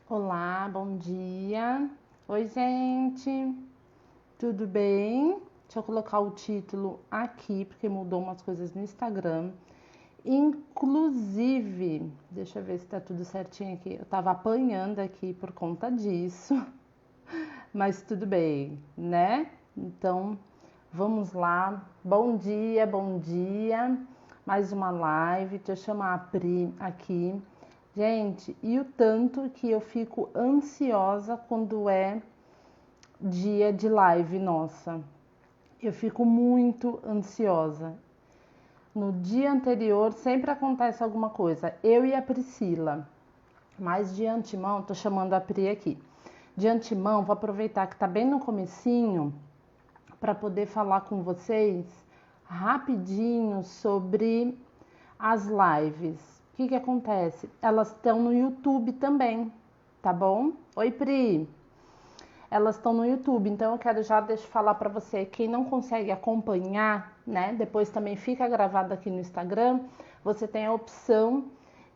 Olá, bom dia. Oi, gente. Tudo bem? Deixa eu colocar o título aqui, porque mudou umas coisas no Instagram. Inclusive, deixa eu ver se tá tudo certinho aqui. Eu tava apanhando aqui por conta disso, mas tudo bem, né? Então, vamos lá. Bom dia, bom dia. Mais uma live. Deixa eu chamar a Pri aqui. Gente, e o tanto que eu fico ansiosa quando é dia de live, nossa. Eu fico muito ansiosa. No dia anterior sempre acontece alguma coisa. Eu e a Priscila. Mas de antemão, tô chamando a Pri aqui. De antemão, vou aproveitar que tá bem no comecinho para poder falar com vocês rapidinho sobre as lives. O que acontece? Elas estão no YouTube também, tá bom? Oi, Pri. Elas estão no YouTube, então eu quero já falar para você, quem não consegue acompanhar, né? Depois também fica gravado aqui no Instagram. Você tem a opção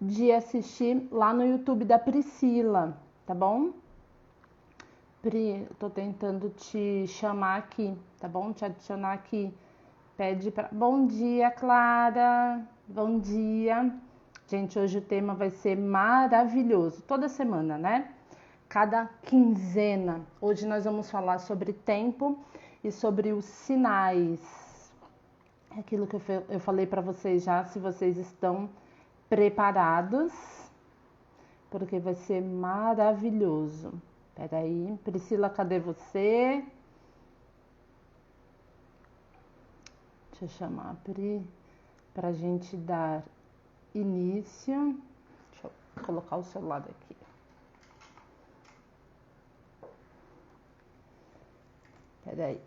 de assistir lá no YouTube da Priscila, tá bom? Pri, eu tô tentando te chamar aqui, tá bom? Te adicionar aqui. Pede para. Bom dia, Clara. Bom dia. Gente, hoje o tema vai ser maravilhoso. Toda semana, né? Cada quinzena. Hoje nós vamos falar sobre tempo e sobre os sinais. É aquilo que eu falei para vocês já, se vocês estão preparados, porque vai ser maravilhoso. Peraí, Priscila, cadê você? Deixa eu chamar a Pri para a gente dar início. Deixa eu colocar o celular aqui. Peraí.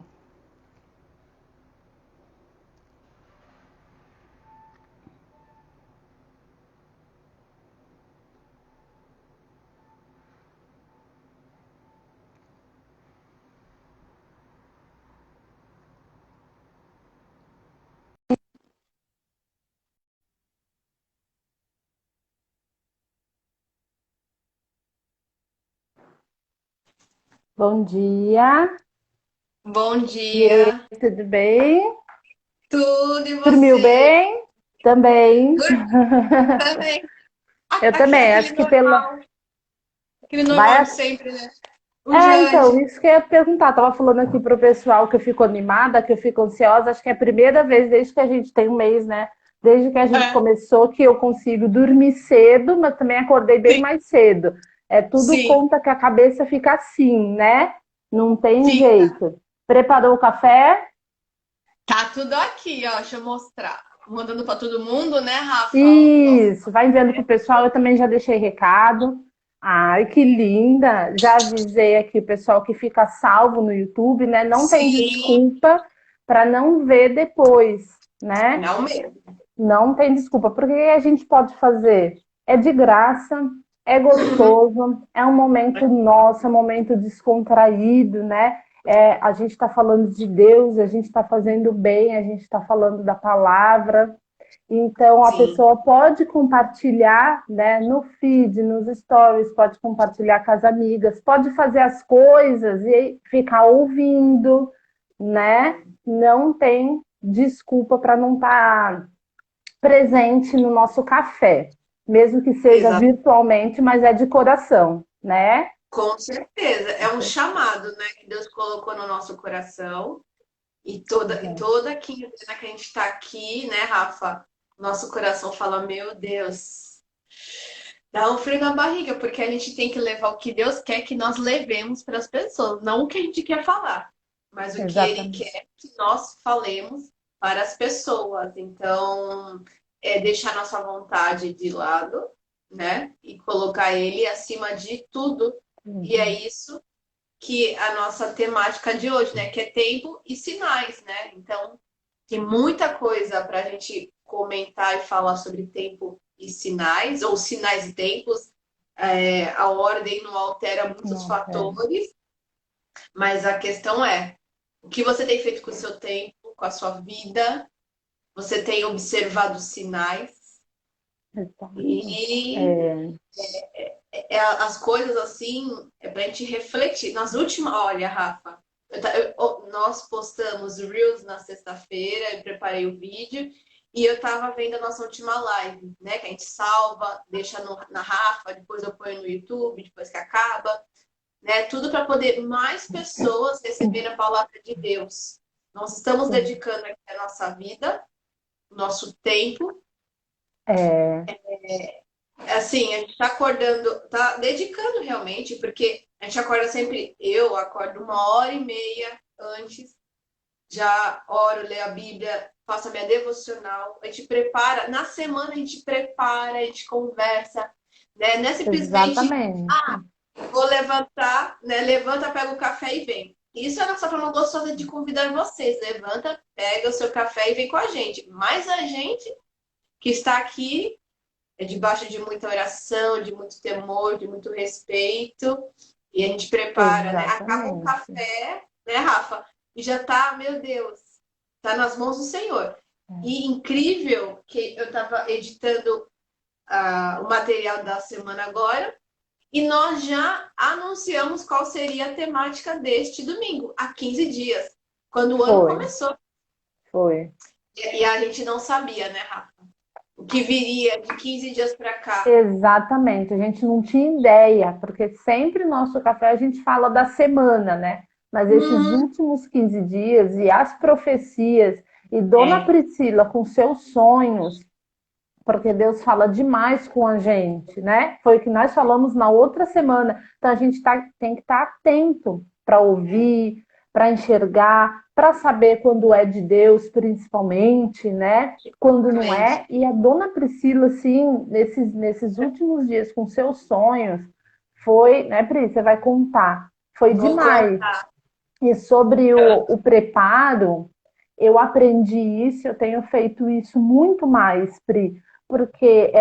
Bom dia. Bom E aí, dia, tudo bem? tudo e Dormiu você? bem? Também. Dormi também. Eu Aqui, também, acho que pela. aquele normal de Vai. sempre, né? O É, então, Jande. isso que eu ia perguntar. Tava falando aqui pro pessoal que eu fico animada, que eu fico ansiosa. Acho que é a primeira vez desde que a gente tem um mês, né? Desde que a gente É, começou, que eu consigo dormir cedo, mas também acordei bem sim, mais cedo. É tudo sim, conta que a cabeça fica assim, né? Não tem fica. jeito. Preparou o café? Tá tudo aqui, ó. Deixa eu mostrar. Mandando pra todo mundo, né, Rafa? O nosso Isso, vai enviando pro café. pessoal. Eu também já deixei recado. Ai, que linda! Já avisei aqui o pessoal que fica salvo no YouTube, né? Não tem Sim, desculpa para não ver depois, né? não mesmo. Não tem desculpa, porque o que a gente pode fazer? É de graça, é gostoso, é um momento nosso, é um momento descontraído, né? É, a gente está falando de Deus, a gente está fazendo bem, a gente está falando da palavra. Então, a Sim, pessoa pode compartilhar, né, no feed, nos stories, pode compartilhar com as amigas, pode fazer as coisas e ficar ouvindo, né? Não tem desculpa para não estar presente no nosso café, mesmo que seja exato. virtualmente, mas é de coração, né? Com certeza. É um chamado, né, que Deus colocou no nosso coração. E toda quinzena que a gente está aqui, né, Rafa? Nosso coração fala, meu Deus, dá um frio na barriga, porque a gente tem que levar o que Deus quer que nós levemos para as pessoas, não o que a gente quer falar, mas o que Ele Exatamente. quer que nós falemos para as pessoas. Então, é deixar nossa vontade de lado, né? E colocar Ele acima de tudo. E é Uhum. isso que a nossa temática de hoje, né? Que é tempo e sinais, né? Então, tem muita coisa para a gente comentar e falar sobre tempo e sinais, ou sinais e tempos. É, a ordem não altera muitos Não, é. fatores, mas a questão é o que você tem feito com o seu tempo, com a sua vida, você tem observado sinais Exato. e É. as coisas assim, é pra gente refletir. Nas últimas, olha, Rafa, nós postamos Reels na sexta-feira, eu preparei o vídeo, e eu tava vendo a nossa última live, né? Que a gente salva, deixa na Rafa, depois eu ponho no YouTube, depois que acaba, né? Tudo para poder mais pessoas receberem a palavra de Deus. Nós estamos Sim. dedicando aqui a nossa vida, o nosso tempo. É, Assim, a gente está acordando, tá dedicando realmente, porque a gente acorda sempre, eu acordo 1h30 antes, já oro, leio a Bíblia, faço a minha devocional, a gente prepara, na semana a gente prepara, a gente conversa, né? Não é simplesmente, exatamente. vou levantar, né? Levanta, pega o café e vem. Isso é a nossa forma gostosa de convidar vocês. Levanta, pega o seu café e vem com a gente. Mas a gente que está aqui é debaixo de muita oração, de muito temor, de muito respeito. E a gente prepara, né? Acaba o Exatamente. café, né, Rafa? E já tá, meu Deus, tá nas mãos do Senhor. E incrível que eu estava editando o material da semana agora e nós já anunciamos qual seria a temática deste domingo, há 15 dias, quando o ano Foi, começou. foi. E a gente não sabia, né, Rafa? O que viria de 15 dias para cá. Exatamente, a gente não tinha ideia, porque sempre no nosso café a gente fala da semana, né? Mas esses Hum, últimos 15 dias e as profecias, e Dona é, Priscila com seus sonhos, porque Deus fala demais com a gente, né? Foi o que nós falamos na outra semana. Então a gente tem que estar atento para ouvir, para enxergar, para saber quando é de Deus, principalmente, né? Quando não realmente. é. E a Dona Priscila, assim, nesses últimos dias, com seus sonhos, foi, né, Pri? Você vai contar. Foi Vou demais. contar. E sobre o preparo, eu aprendi isso, eu tenho feito isso muito mais, Pri, porque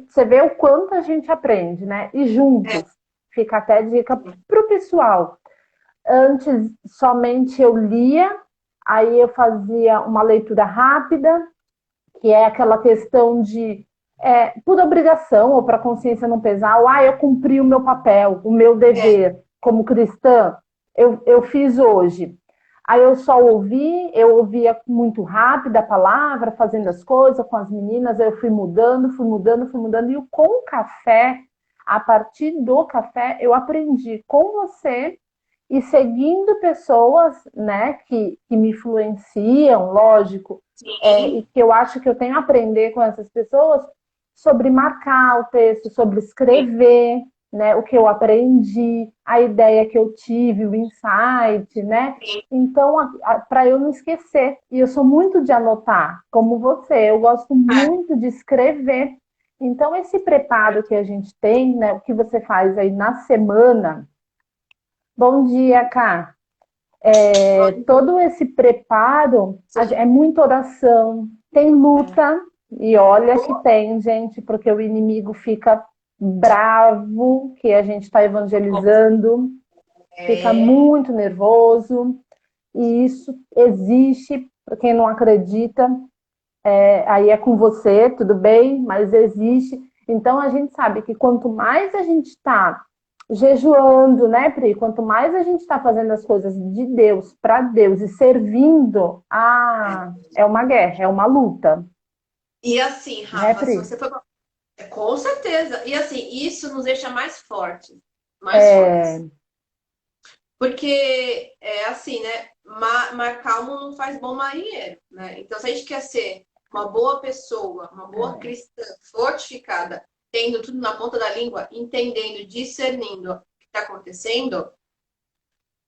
você vê o quanto a gente aprende, né? E juntos, fica até dica para o pessoal. Antes, somente eu lia, aí eu fazia uma leitura rápida, que é aquela questão de por obrigação ou para a consciência não pesar, ou eu cumpri o meu papel, o meu É, dever como cristã, eu fiz hoje. Aí eu só eu ouvia muito rápido a palavra, fazendo as coisas com as meninas, aí eu fui mudando, fui mudando, fui mudando, e com o café, a partir do café, eu aprendi com você e seguindo pessoas, né, que me influenciam, lógico, e sim, que eu acho que eu tenho a aprender com essas pessoas sobre marcar o texto, sobre sim. escrever, né, o que eu aprendi, a ideia que eu tive, o insight, né? Sim. Então, para eu não esquecer. E eu sou muito de anotar, como você, eu gosto É, muito de escrever. Então, esse preparo que a gente tem, né, o que você faz aí na semana. Bom dia, Cá. Todo esse preparo é muita oração, tem luta, e olha que tem, gente, porque o inimigo fica bravo que a gente está evangelizando, fica é, muito nervoso, e isso existe, para quem não acredita, aí é com você, tudo bem, mas existe. Então a gente sabe que quanto mais a gente está jejuando, né, Pri? Quanto mais a gente está fazendo as coisas de Deus, para Deus e servindo, é uma guerra, é uma luta, e assim, né, Rafa, se Pri? você for. Com certeza. E assim, isso nos deixa mais fortes. Mais fortes. É, Porque é assim, né? Mar calmo não faz bom marinheiro, né? Então, se a gente quer ser uma boa pessoa, uma boa cristã, fortificada, tendo tudo na ponta da língua, entendendo, discernindo o que está acontecendo,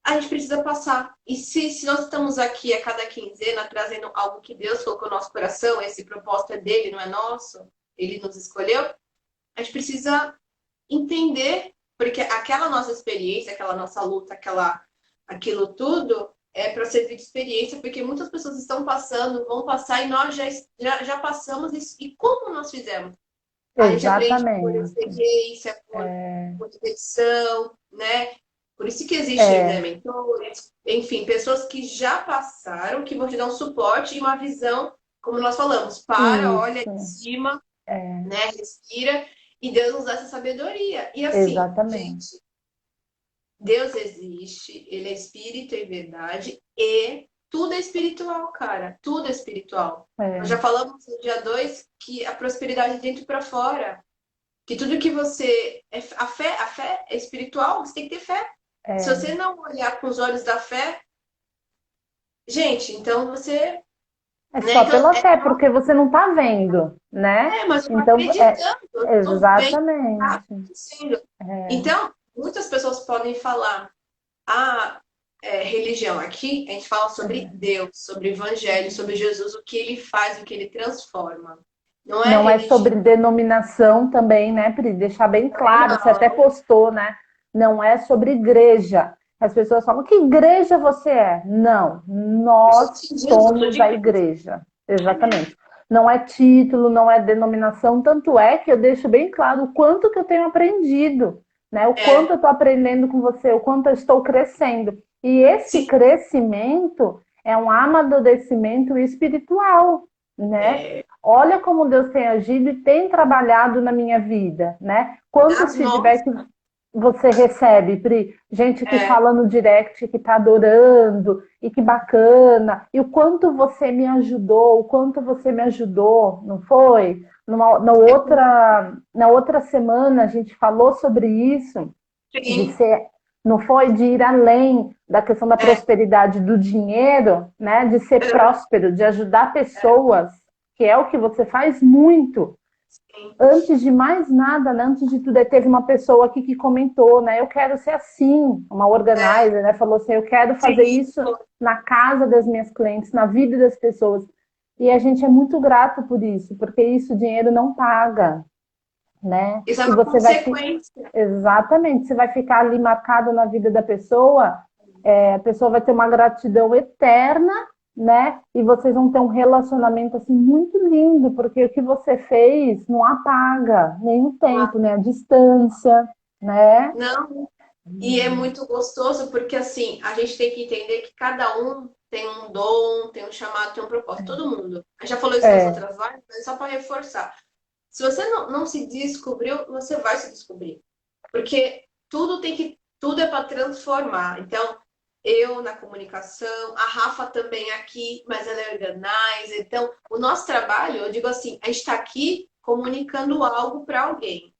a gente precisa passar. E se nós estamos aqui a cada quinzena trazendo algo que Deus colocou no nosso coração, esse propósito é dele, não é nosso, ele nos escolheu, a gente precisa entender, porque aquela nossa experiência, aquela nossa luta, aquilo tudo é para servir de experiência, porque muitas pessoas estão passando, vão passar e nós já passamos isso. E como nós fizemos? A gente aprende por exatamente. experiência, por repetição, né? Por isso que existe, né, É, mentores, enfim, pessoas que já passaram, que vão te dar um suporte e uma visão, como nós falamos, para, olha de isso. cima, né, respira e Deus nos dá essa sabedoria. E assim, Exatamente. gente, Deus existe, ele é espírito e verdade, e tudo é espiritual, cara. Tudo é espiritual. Nós já É, falamos no dia 2 que a prosperidade é de dentro para fora. Que tudo que você. A fé é espiritual, você tem que ter fé. Se é. você não olhar com os olhos da fé, gente, então você. É Né, só então, pela fé, porque você não está vendo, né? mas eu tô Então, é acreditando, eu tô vendo o que tá exatamente. acontecendo. É, Então, muitas pessoas podem falar, religião. Aqui a gente fala sobre Deus, sobre o Evangelho, sobre Jesus, o que ele faz, o que ele transforma. Não é não é religião, sobre denominação também, né, Pri? Deixar bem claro, você até não. postou, né? Não é sobre igreja. As pessoas falam, que igreja você é? Não, Eu sou nós de Jesus, eu sou somos de a Cristo. igreja. Exatamente. Não é título, não é denominação, tanto é que eu deixo bem claro o quanto que eu tenho aprendido, né? O quanto É, eu estou aprendendo com você, o quanto eu estou crescendo. E esse sim. crescimento é um amadurecimento espiritual, né? É, Olha como Deus tem agido e tem trabalhado na minha vida, né? nas Quantos mãos. feedbacks você recebe, Pri? Gente que É, fala no direct que tá adorando e que bacana. E o quanto você me ajudou, o quanto você me ajudou, não foi? Na outra semana a gente falou sobre isso, de sim. ser, não foi? De ir além da questão da É, prosperidade do dinheiro, né? De ser é, próspero, de ajudar pessoas, que é o que você faz muito. sim. Antes de mais nada, né, antes de tudo, teve uma pessoa aqui que comentou, né? Eu quero ser assim, uma É, organizer, né? Falou assim, eu quero fazer sim. isso na casa das minhas clientes, na vida das pessoas. E a gente é muito grato por isso, porque isso o dinheiro não paga, né? Isso é E uma você vai consequência. exatamente, você vai ficar ali marcado na vida da pessoa, a pessoa vai ter uma gratidão eterna, né? E vocês vão ter um relacionamento assim muito lindo, porque o que você fez não apaga nem o tempo, né? A distância, né? Não, e é muito gostoso porque assim, a gente tem que entender que cada um tem um dom, tem um chamado, tem um propósito. Todo mundo. A gente já falou isso nas É, outras lives, mas só para reforçar. Se você não se descobriu, você vai se descobrir. Porque tudo é para transformar. Então, eu na comunicação, a Rafa também aqui, mas ela é organizer. Então, o nosso trabalho, eu digo assim, a gente está aqui comunicando algo para alguém.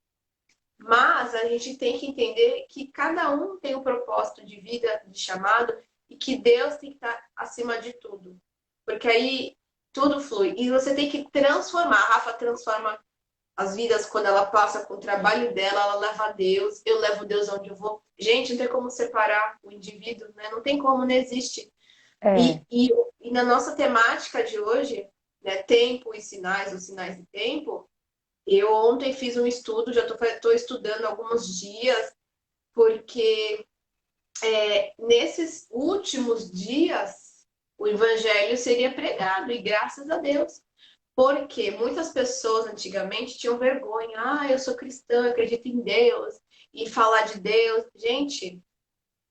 Mas a gente tem que entender que cada um tem um propósito de vida, de chamado, e que Deus tem que estar acima de tudo. Porque aí tudo flui. E você tem que transformar. A Rafa transforma as vidas quando ela passa com o trabalho dela, ela leva Deus, eu levo Deus onde eu vou. Gente, não tem como separar o indivíduo, né? Não tem como, não existe. é, E, e, e na nossa temática de hoje, né, tempo e sinais, os sinais de tempo, eu ontem fiz um estudo, já estou estudando há alguns dias, porque nesses últimos dias o evangelho seria pregado, e graças a Deus. Porque muitas pessoas antigamente tinham vergonha. Ah, eu sou cristã, eu acredito em Deus. E falar de Deus. Gente,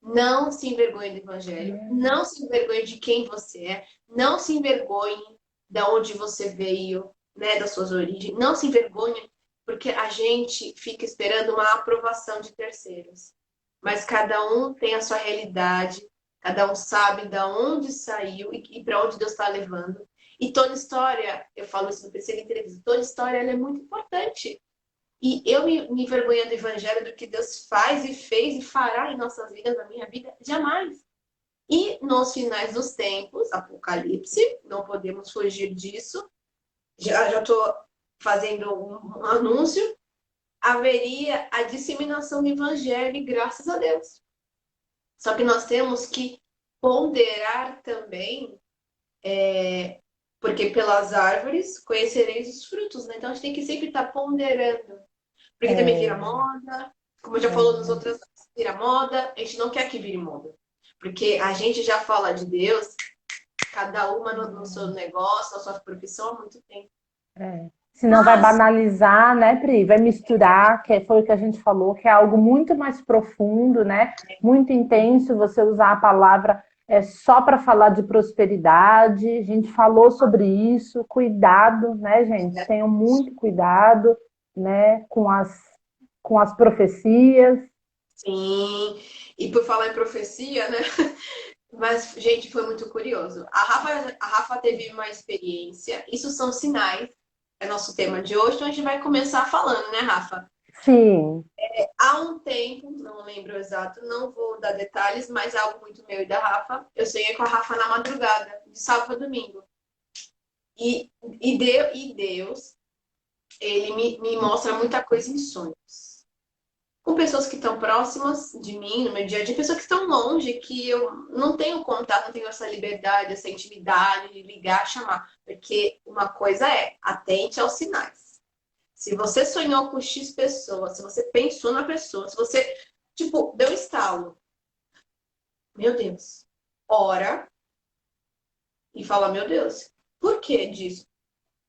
não se envergonhe do evangelho. Não se envergonhe de quem você é. Não se envergonhe de onde você veio, né, das suas origens. Não se envergonhe, porque a gente fica esperando uma aprovação de terceiros. Mas cada um tem a sua realidade, cada um sabe de onde saiu e para onde Deus está levando. E toda história, eu falo isso no PC Entrevista, toda história ela é muito importante. E eu me envergonhando do evangelho, do que Deus faz e fez e fará em nossas vidas, na minha vida, jamais. E nos finais dos tempos, Apocalipse, não podemos fugir disso. Já estou fazendo um anúncio. Haveria a disseminação do evangelho, graças a Deus. Só que nós temos que ponderar também, porque pelas árvores conhecereis os frutos, né? Então a gente tem que sempre estar ponderando. Porque também vira é, moda, como já falou nas é. outras, vira moda, a gente não quer que vire moda. Porque a gente já fala de Deus, cada uma no seu negócio, na sua profissão há muito tempo. É. Senão vai Mas, banalizar, né, Pri? Vai misturar, que foi o que a gente falou, que é algo muito mais profundo, né? Muito intenso você usar a palavra só para falar de prosperidade. A gente falou sobre isso. Cuidado, né, gente? Tenham muito cuidado. né, com as profecias. Sim. E por falar em profecia, né? Mas, gente, foi muito curioso. A Rafa teve uma experiência. Isso são sinais. É nosso tema de hoje, então a gente vai começar falando, né, Rafa? Sim. Há um tempo, não lembro o exato, não vou dar detalhes, mas é algo muito meu e da Rafa. Eu sonhei com a Rafa na madrugada, de sábado a domingo. E Deus, ele me mostra muita coisa em sonhos. Com pessoas que estão próximas de mim, no meu dia a dia, pessoas que estão longe, que eu não tenho contato, não tenho essa liberdade, essa intimidade de ligar, chamar. Porque uma coisa é, atente aos sinais. Se você sonhou com X pessoa, se você pensou na pessoa, se você, tipo, deu estalo, meu Deus, ora e fala, meu Deus, por que disso?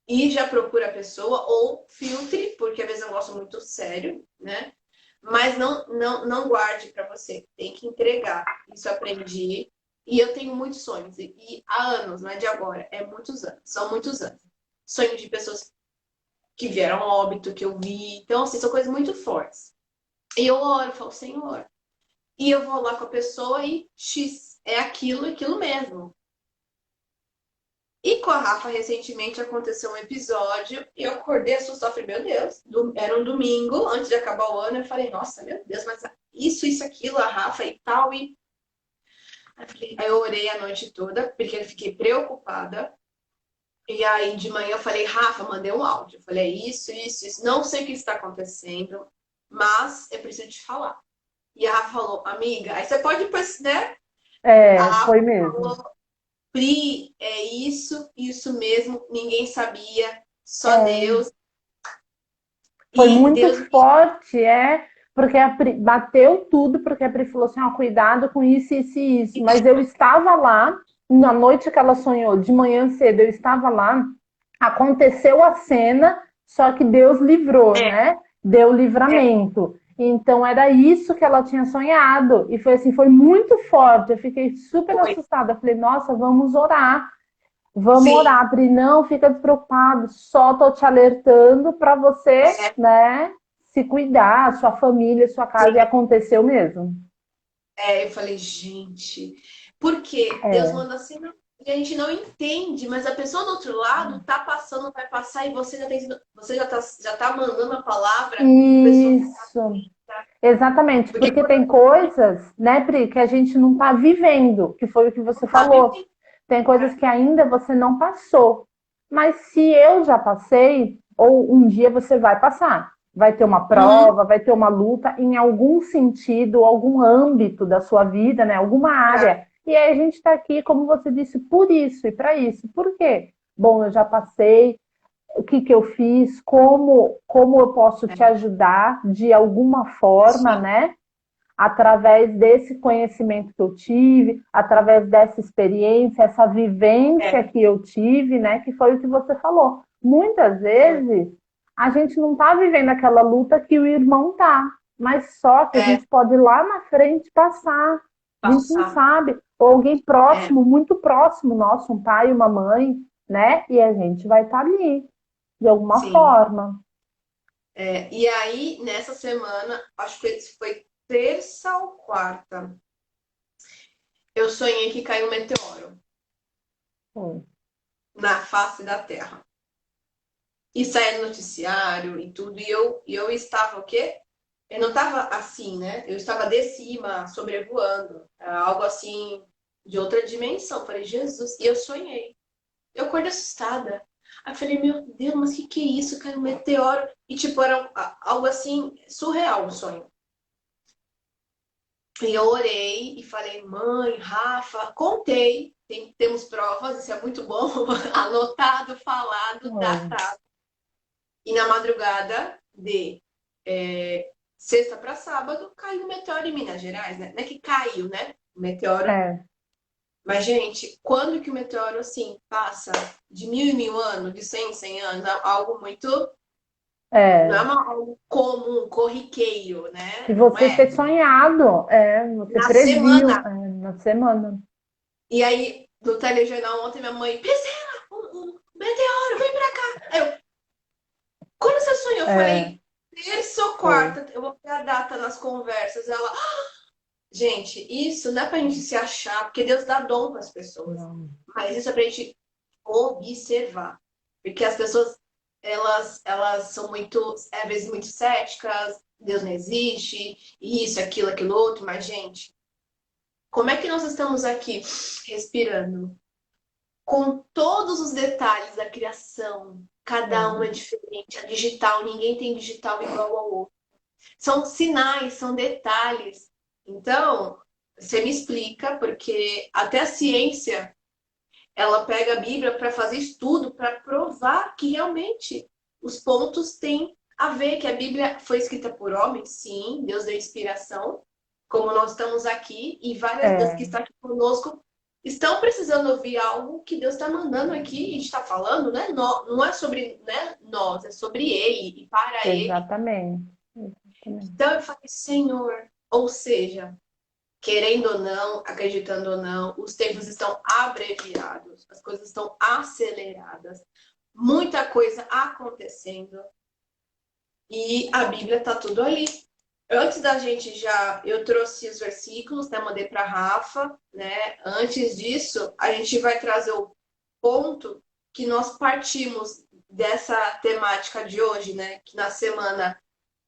E já procura a pessoa ou filtre, porque às vezes é um negócio muito sério, né? Mas não guarde para você, tem que entregar. Isso eu aprendi. E eu tenho muitos sonhos, e há anos, não é de agora, é muitos anos, são muitos anos. Sonhos de pessoas que vieram a óbito, que eu vi. Então, assim, são coisas muito fortes. E eu oro, falo, Senhor. E eu vou lá com a pessoa e X, é aquilo, aquilo mesmo. E com a Rafa, recentemente aconteceu um episódio e eu acordei assustada. Falei, meu Deus, era um domingo, antes de acabar o ano. Eu falei, nossa, meu Deus, mas isso, aquilo, a Rafa e tal. Aí eu orei a noite toda, porque eu fiquei preocupada. E aí de manhã eu falei, Rafa, mandei um áudio. Eu falei, isso. Não sei o que está acontecendo, mas eu preciso te falar. E a Rafa falou, amiga, aí você pode, né? A É, Rafa foi mesmo. falou, Pri, é isso mesmo, ninguém sabia, só É, Deus. foi E muito Deus me. forte, porque a bateu tudo, porque a Pri falou assim, ó, cuidado com isso, isso e isso. Mas eu estava lá, na noite que ela sonhou, de manhã cedo, eu estava lá, aconteceu a cena, só que Deus livrou, É, né? Deu é, livramento. Então era isso que ela tinha sonhado. E foi assim, foi muito forte. Eu fiquei super foi. assustada. Eu falei, nossa, vamos orar. Vamos Sim, orar, Pri, não fica despreocupado, só tô te alertando para você, é, né, se cuidar, sua família, sua casa, e sim. aconteceu mesmo. Eu falei, gente, porque Deus É, manda assim, e a gente não entende, mas a pessoa do outro lado tá passando, vai passar, e você já tá mandando a palavra, a pessoa isso, tá. exatamente, Porque porque quando tem coisas, né, Pri, que a gente não tá vivendo, que foi o que você não tá falou. vivendo, Tem coisas que ainda você não passou. Mas se eu já passei, ou um dia você vai passar. Vai ter uma uhum, prova, vai ter uma luta em algum sentido, algum âmbito da sua vida, né? Alguma é, área. E aí a gente está aqui, como você disse, por isso e para isso. Por quê? Bom, eu já passei, o que, que eu fiz, como eu posso te é, ajudar de alguma forma, sim, né? Através desse conhecimento que eu tive, através dessa experiência, essa vivência é, que eu tive, né, que foi o que você falou. Muitas foi, vezes a gente não está vivendo aquela luta que o irmão tá, mas só que a é, gente pode ir lá na frente passar. A gente não passar, sabe, ou alguém é, próximo, muito próximo nosso, um pai, uma mãe, né? E a gente vai estar ali, de alguma sim. forma. E aí, nessa semana, acho que foi terça ou quarta, eu sonhei que caiu um meteoro Hum. na face da Terra. E saía no noticiário e tudo. E eu estava o quê? Eu não estava assim, né? Eu estava de cima, sobrevoando. Algo assim, de outra dimensão. Falei, Jesus. E eu sonhei. Eu acordei assustada. Aí eu falei, meu Deus, mas o que é isso? Caiu um meteoro. E tipo, era algo assim, surreal o sonho. E eu orei e falei, mãe, Rafa, contei. Temos provas, isso é muito bom. Anotado, falado, Hum. datado. E na madrugada de sexta para sábado, caiu um meteoro em Minas Gerais, né? Não é que caiu, né? O meteoro. É, Mas, gente, quando que o meteoro, assim, passa de mil em mil anos, de 100 em 100 anos, algo muito. Não é é. algo comum, corriqueiro, E né? Não você ter é. sonhado, você Na previu, semana. na semana. E aí, no telejornal ontem, minha mãe, Priscila, o meteoro, vem pra cá. Aí eu, Quando você sonhou? Eu É, falei, terça ou foi. quarta, eu vou ter a data nas conversas. Ela, gente, isso não é pra gente se achar, porque Deus dá dom para as pessoas. Não. Mas isso é pra gente observar. Porque as pessoas, elas são muito, às vezes, muito céticas, Deus não existe, isso, aquilo outro, mas, gente, como é que nós estamos aqui respirando? Com todos os detalhes da criação, cada um é É, diferente, a digital, ninguém tem digital igual ao outro. São sinais, são detalhes. Então, você me explica, porque até a ciência ela pega a Bíblia para fazer estudo, para provar que realmente os pontos têm a ver, que a Bíblia foi escrita por homens, sim, Deus deu inspiração, como nós estamos aqui, e várias das que é, estão aqui conosco estão precisando ouvir algo que Deus está mandando aqui, e a gente está falando, né? Não é sobre, né, nós, é sobre Ele e para Ele. exatamente. Exatamente. Então eu falei, Senhor, ou seja, querendo ou não, acreditando ou não, os tempos estão abreviados, as coisas estão aceleradas, muita coisa acontecendo e a Bíblia está tudo ali. Antes da gente já, eu trouxe os versículos, né, mandei para Rafa, né? Antes disso, a gente vai trazer o ponto que nós partimos dessa temática de hoje, né? Que na semana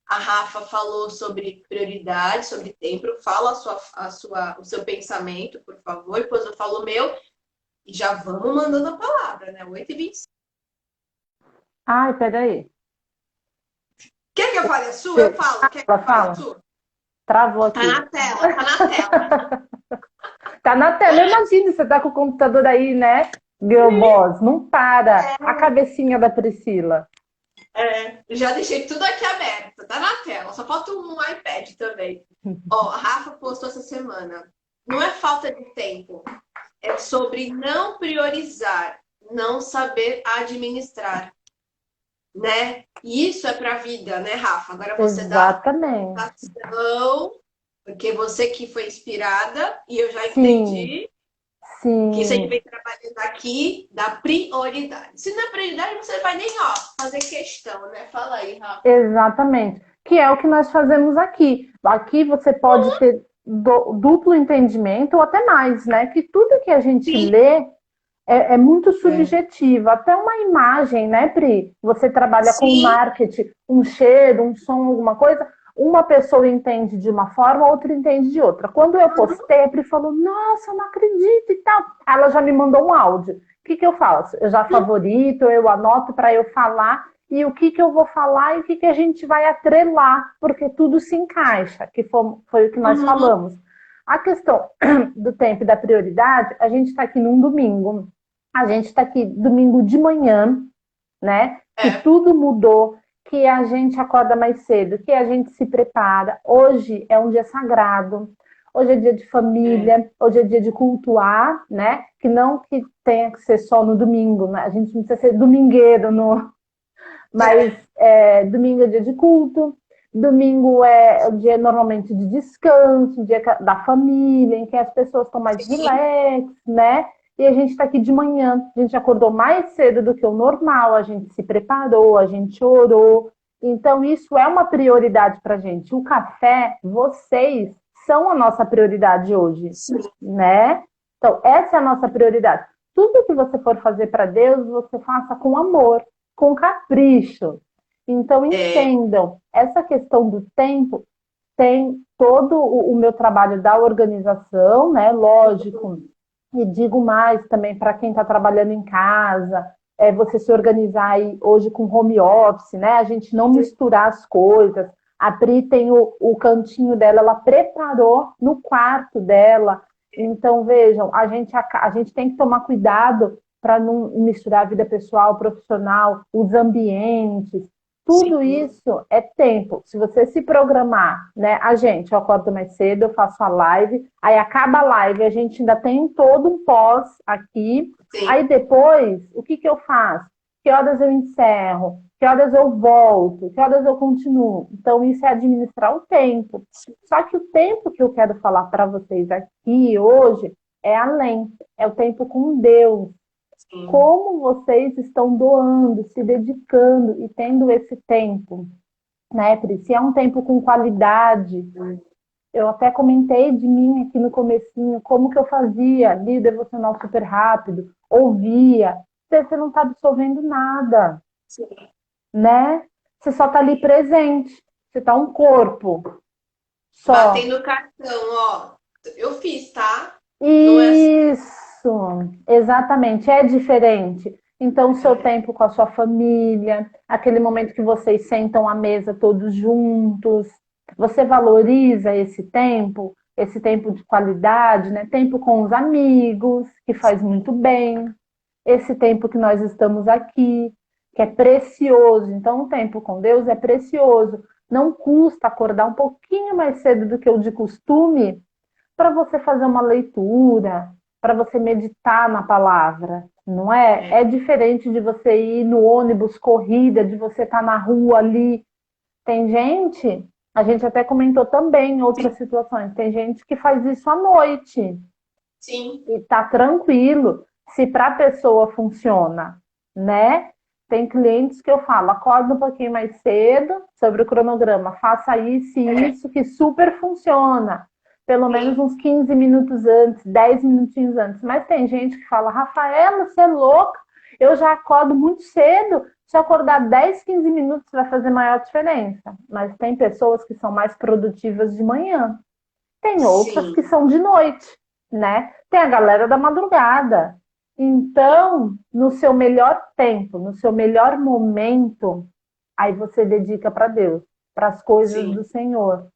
a Rafa falou sobre prioridade, sobre tempo. Fala o seu pensamento, por favor. Depois eu falo o meu e já vamos mandando a palavra, né? 8h25. Ai, peraí. Quer que eu fale a sua? Eu Você- falo. Quer que Fala, eu fale a fala. sua? Travou Tá aqui. na tela, tá na tela. Tá na tela, imagina, você tá com o computador aí, né? Girl Boss, não para. A cabecinha da Priscila. Já deixei tudo aqui aberto, tá na tela. Só falta um iPad também. Ó, a Rafa postou essa semana. Não é falta de tempo, é sobre não priorizar, não saber administrar. Né? E isso é para a vida, né, Rafa? Agora você dá Exatamente. ação, porque você que foi inspirada, e eu já Sim, entendi que isso a gente sim, vem trabalhando aqui da prioridade. Se não é prioridade, você vai nem, ó, fazer questão, né? Fala aí, Rafa. exatamente. Que é o que nós fazemos aqui. Aqui você pode ter duplo entendimento ou até mais, né? Que tudo que a gente Sim. lê é muito É. subjetivo. Até uma imagem, né, Pri? Você trabalha com Sim. marketing, um cheiro, um som, alguma coisa. Uma pessoa entende de uma forma, outra entende de outra. Quando eu postei, a Pri falou: Nossa, eu não acredito e tal. Ela já me mandou um áudio. O que, que eu faço? Eu já favorito, eu anoto para eu falar e o que, que eu vou falar e o que, que a gente vai atrelar, porque tudo se encaixa, que foi o que nós Uhum. falamos. A questão do tempo e da prioridade, a gente está aqui num domingo. A gente está aqui domingo de manhã, né? Que É. tudo mudou, que a gente acorda mais cedo, que a gente se prepara. Hoje é um dia sagrado. Hoje é dia de É. família, hoje é dia de cultuar, né? Que não que tenha que ser só no domingo, né? A gente não precisa ser domingueiro, no... mas É. domingo é dia de culto, domingo é o dia normalmente de descanso, dia da família, em que as pessoas estão mais Sim. relax, né? E a gente está aqui de manhã, a gente acordou mais cedo do que o normal, a gente se preparou, a gente orou. Então, isso é uma prioridade para a gente. O café, vocês são a nossa prioridade hoje, Sim. né? Então, essa é a nossa prioridade. Tudo que você for fazer para Deus, você faça com amor, com capricho. Então, É. entendam, essa questão do tempo tem todo o meu trabalho da organização, né? Lógico, e digo mais também para quem está trabalhando em casa, você se organizar aí hoje com home office, né? A gente não misturar as coisas. A Pri tem o cantinho dela, ela preparou no quarto dela. Então, vejam, a gente tem que tomar cuidado para não misturar a vida pessoal, profissional, os ambientes. Tudo Sim. isso é tempo. Se você se programar, né? A gente, eu acordo mais cedo, eu faço a live, aí acaba a live, a gente ainda tem todo um pós aqui. Sim. Aí depois, o que que eu faço? Que horas eu encerro? Que horas eu volto? Que horas eu continuo? Então, isso é administrar o tempo. Só que o tempo que eu quero falar para vocês aqui hoje é além, é o tempo com Deus. Sim. como vocês estão doando, se dedicando e tendo esse tempo, né, Pri? Se é um tempo com qualidade, eu até comentei de mim aqui no comecinho, como que eu fazia, li o devocional super rápido, ouvia, você não está absorvendo nada, Sim. né? Você só está ali presente, você está um corpo só. Batendo cartão, ó. Eu fiz, tá? Não é assim. Isso, exatamente, é diferente. Então, o seu tempo com a sua família, aquele momento que vocês sentam à mesa todos juntos, você valoriza esse tempo de qualidade, né? Tempo com os amigos, que faz muito bem, esse tempo que nós estamos aqui, que é precioso. Então, o tempo com Deus é precioso. Não custa acordar um pouquinho mais cedo do que o de costume para você fazer uma leitura, para você meditar na palavra, não é? É. É diferente de você ir no ônibus, corrida, de você estar na rua ali. Tem gente, a gente até comentou também em outras situações, tem gente que faz isso à noite Sim. e tá tranquilo. Se para a pessoa funciona, né? Tem clientes que eu falo, acorda um pouquinho mais cedo sobre o cronograma, faça isso e É. isso que super funciona. Pelo menos Sim. uns 15 minutos antes, 10 minutinhos antes. Mas tem gente que fala, Rafaela, você é louca? Eu já acordo muito cedo. Se eu acordar 10, 15 minutos vai fazer maior diferença. Mas tem pessoas que são mais produtivas de manhã. Tem outras que Sim. são de noite, né? Tem a galera da madrugada. Então, no seu melhor tempo, no seu melhor momento, aí você dedica para Deus, para as coisas Sim. do Senhor,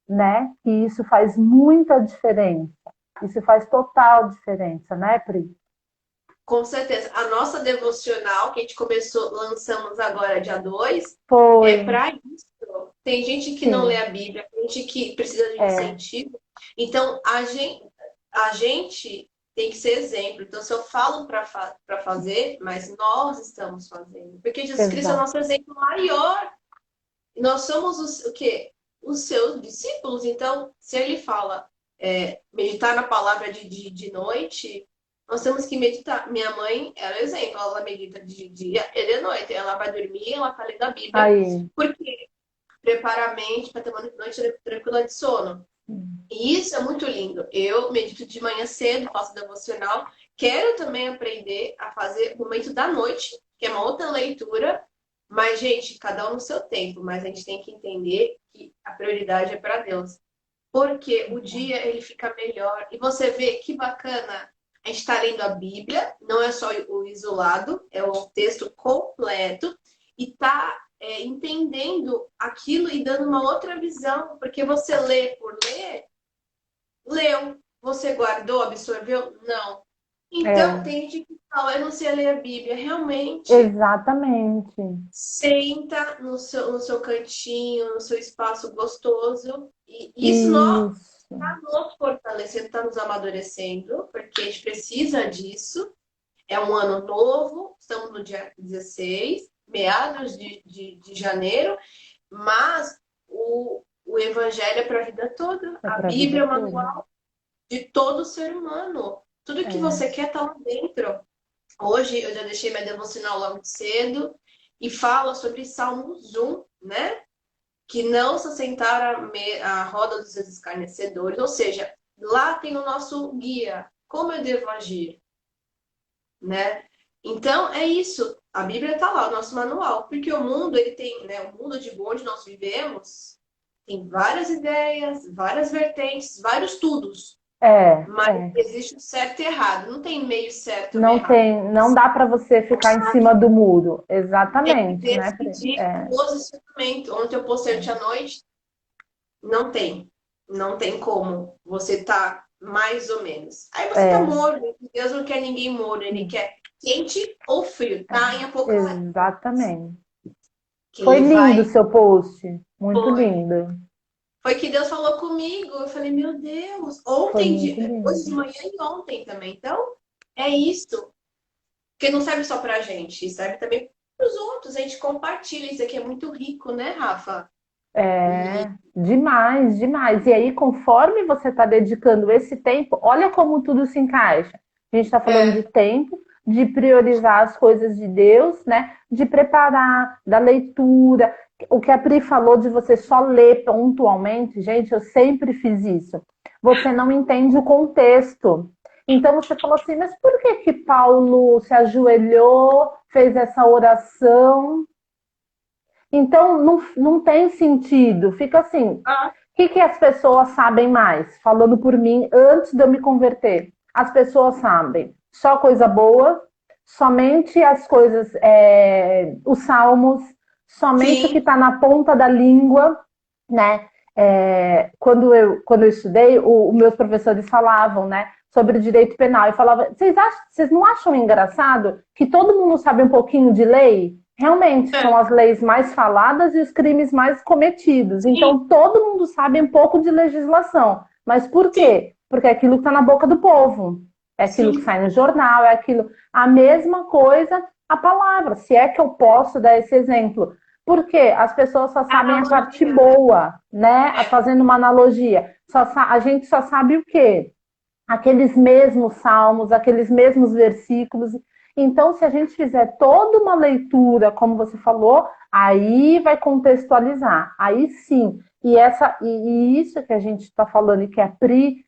né? E isso faz muita diferença. Isso faz total diferença, né, Pri? Com certeza. A nossa devocional, que a gente começou, lançamos agora dia 2, Foi, é para isso. Tem gente que não lê sim, a Bíblia, tem gente que precisa de é, incentivo. Então, a gente tem que ser exemplo. Então, se eu falo para fazer, mas nós estamos fazendo. Porque Jesus Cristo é o exato. nosso exemplo maior. Nós somos o quê? Os seus discípulos. Então, se ele fala meditar na palavra de noite, nós temos que meditar. Minha mãe era exemplo, ela medita de dia e de noite. Ela vai dormir, ela está lendo a Bíblia, Aí, porque prepara a mente para ter uma noite tranquila de sono. E isso é muito lindo. Eu medito de manhã cedo, faço devocional. Quero também aprender a fazer o momento da noite, que é uma outra leitura. Mas, gente, cada um no seu tempo. Mas a gente tem que entender que a prioridade é para Deus. Porque o dia ele fica melhor. E você vê que bacana. A gente está lendo a Bíblia, não é só o isolado, é o texto completo. E está entendendo aquilo e dando uma outra visão. Porque você lê por ler, leu. Você guardou, absorveu? Não. Então, é, tem gente que fala, eu não sei ler a Bíblia. Realmente, exatamente. senta no seu cantinho, no seu espaço gostoso. E isso nós Isso, está nos fortalecendo, está nos amadurecendo, porque a gente precisa disso. É um ano novo, estamos no dia 16, meados de janeiro, mas o Evangelho é para a vida toda. é A para a vida Bíblia é o toda. manual de todo ser humano. Tudo que É. você quer está lá dentro. Hoje eu já deixei minha devocional logo cedo e fala sobre Salmos 1, né? Que não se assentaram à roda dos seus escarnecedores. Ou seja, lá tem o nosso guia. Como eu devo agir, né? Então, é isso. A Bíblia está lá, o nosso manual. Porque o mundo, ele tem, né? O mundo de onde nós vivemos tem várias ideias, várias vertentes, vários tudos. É, Mas é. existe o certo e errado. Não tem meio certo ou Não errado. tem, não dá para você ficar em cima do muro. Exatamente, né, Pri? Decidir É, posicionamento. Ontem eu postei à noite, não tem. Não tem como. Você tá mais ou menos. Aí você tá é, morno. Deus não quer ninguém morno. Ele quer quente ou frio. Tá em Apocalipse. exatamente. Que Foi ele lindo o vai. seu post, muito Foi. lindo. Foi que Deus falou comigo. Eu falei, meu Deus. Foi Ontem, muito hoje de lindo. manhã e ontem também. Então, é isso. Porque não serve só pra gente. Serve também pros outros. A gente compartilha. Isso aqui é muito rico, né, Rafa? E É, demais, demais. E aí, conforme você está dedicando esse tempo, olha como tudo se encaixa. A gente está falando de é, tempo, de priorizar as coisas de Deus, né? De preparar, da leitura. O que a Pri falou de você só ler pontualmente, gente, eu sempre fiz isso. Você não entende o contexto. Então você falou assim, mas por que que Paulo se ajoelhou, fez essa oração? Então não tem sentido. Fica assim, o Ah, que as pessoas sabem mais? Falando por mim, antes de eu me converter. As pessoas sabem só coisa boa, somente as coisas, os salmos, somente o que sim, está na ponta da língua, né? Quando eu estudei, os meus professores falavam, né, sobre direito penal. Eu falava, vocês não acham engraçado que todo mundo sabe um pouquinho de lei? Realmente, são é, as leis mais faladas e os crimes mais cometidos. sim, Então, todo mundo sabe um pouco de legislação. Mas por sim, quê? Porque é aquilo que está na boca do povo. É aquilo que sim. sai no jornal, é aquilo. A mesma coisa, a palavra. Se é que eu posso dar esse exemplo. Porque as pessoas só sabem a parte Analogia, né? boa, né? É, Fazendo uma analogia. A gente só sabe o quê? Aqueles mesmos salmos, aqueles mesmos versículos. Então, se a gente fizer toda uma leitura, como você falou, aí vai contextualizar. Aí sim. E isso que a gente está falando e que a Pri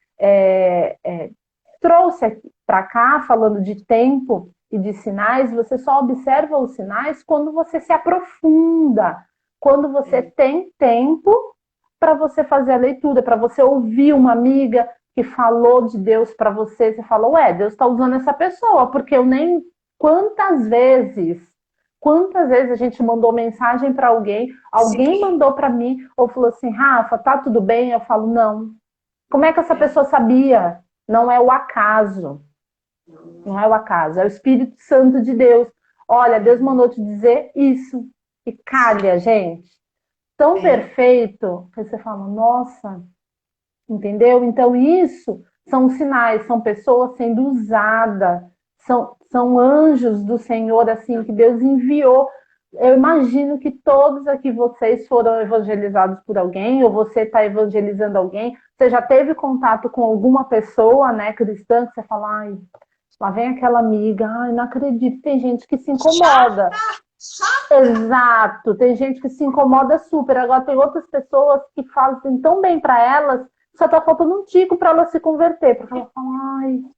trouxe para cá, falando de tempo e de sinais, você só observa os sinais quando você se aprofunda, quando você tem tempo para você fazer a leitura, para você ouvir uma amiga que falou de Deus para você, você falou, ué, Deus está usando essa pessoa, porque eu nem. Quantas vezes a gente mandou mensagem para alguém, alguém sim, mandou para mim, ou falou assim, Rafa, tá tudo bem? Eu falo, não. Como é que essa é. pessoa sabia? Não é o acaso. Não é o acaso, é o Espírito Santo de Deus. Olha, Deus mandou te dizer isso. E calha, gente. Tão É. perfeito que você fala, nossa, entendeu? Então, isso são sinais, são pessoas sendo usadas, são anjos do Senhor, assim, que Deus enviou. Eu imagino que todos aqui vocês foram evangelizados por alguém, ou você está evangelizando alguém. Você já teve contato com alguma pessoa, né, cristã, que você fala, ai, lá vem aquela amiga, ai, não acredito, tem gente que se incomoda. Chata, chata. Exato, tem gente que se incomoda super. Agora tem outras pessoas que fazem tão bem para elas, só tá faltando um tico para elas se converter, porque elas falam,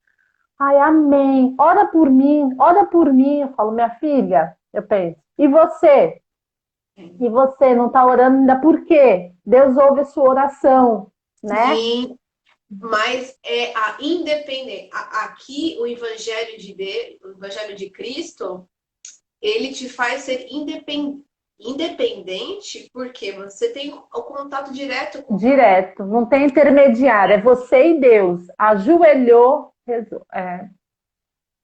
ai, amém. Ora por mim, ora por mim. Eu falo, minha filha, eu penso, e você? E você não tá orando ainda por quê? Deus ouve a sua oração, né? Sim, mas é a independência. Aqui o Evangelho de Cristo, ele te faz ser independente porque você tem o contato direto com o Pai. Direto, não tem intermediário, é você e Deus. Ajoelhou, rezou.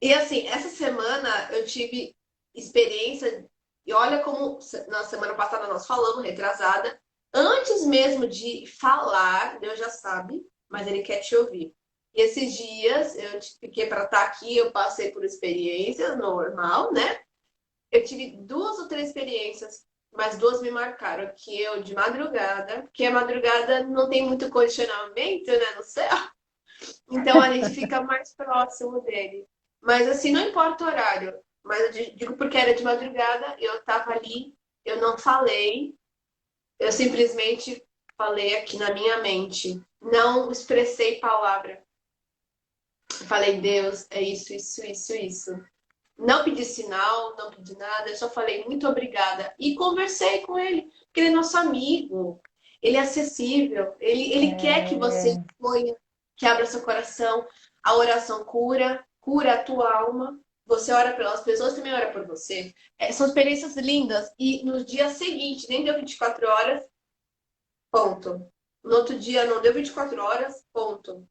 E assim, essa semana eu tive experiência, e olha como na semana passada nós falamos, retrasada, antes mesmo de falar, Deus já sabe, mas Ele quer te ouvir. E esses dias eu fiquei para estar aqui, eu passei por experiências normal, né? Eu tive duas ou três experiências, mas duas me marcaram, que eu de madrugada, porque a madrugada não tem muito condicionamento, né, no céu. Então a gente fica mais próximo dele. Mas assim, não importa o horário. Mas eu digo porque era de madrugada, eu tava ali, eu não falei, eu simplesmente falei aqui na minha mente. Não expressei palavra. Falei, Deus, é isso, isso, isso, isso. Não pedi sinal, não pedi nada, eu só falei muito obrigada. E conversei com ele, porque ele é nosso amigo, ele é acessível, ele quer que você É, exponha, que abra seu coração. A oração cura, cura a tua alma. Você ora pelas pessoas, também ora por você. São experiências lindas. E no dia seguinte, nem deu 24 horas, ponto. No outro dia não deu 24 horas, ponto.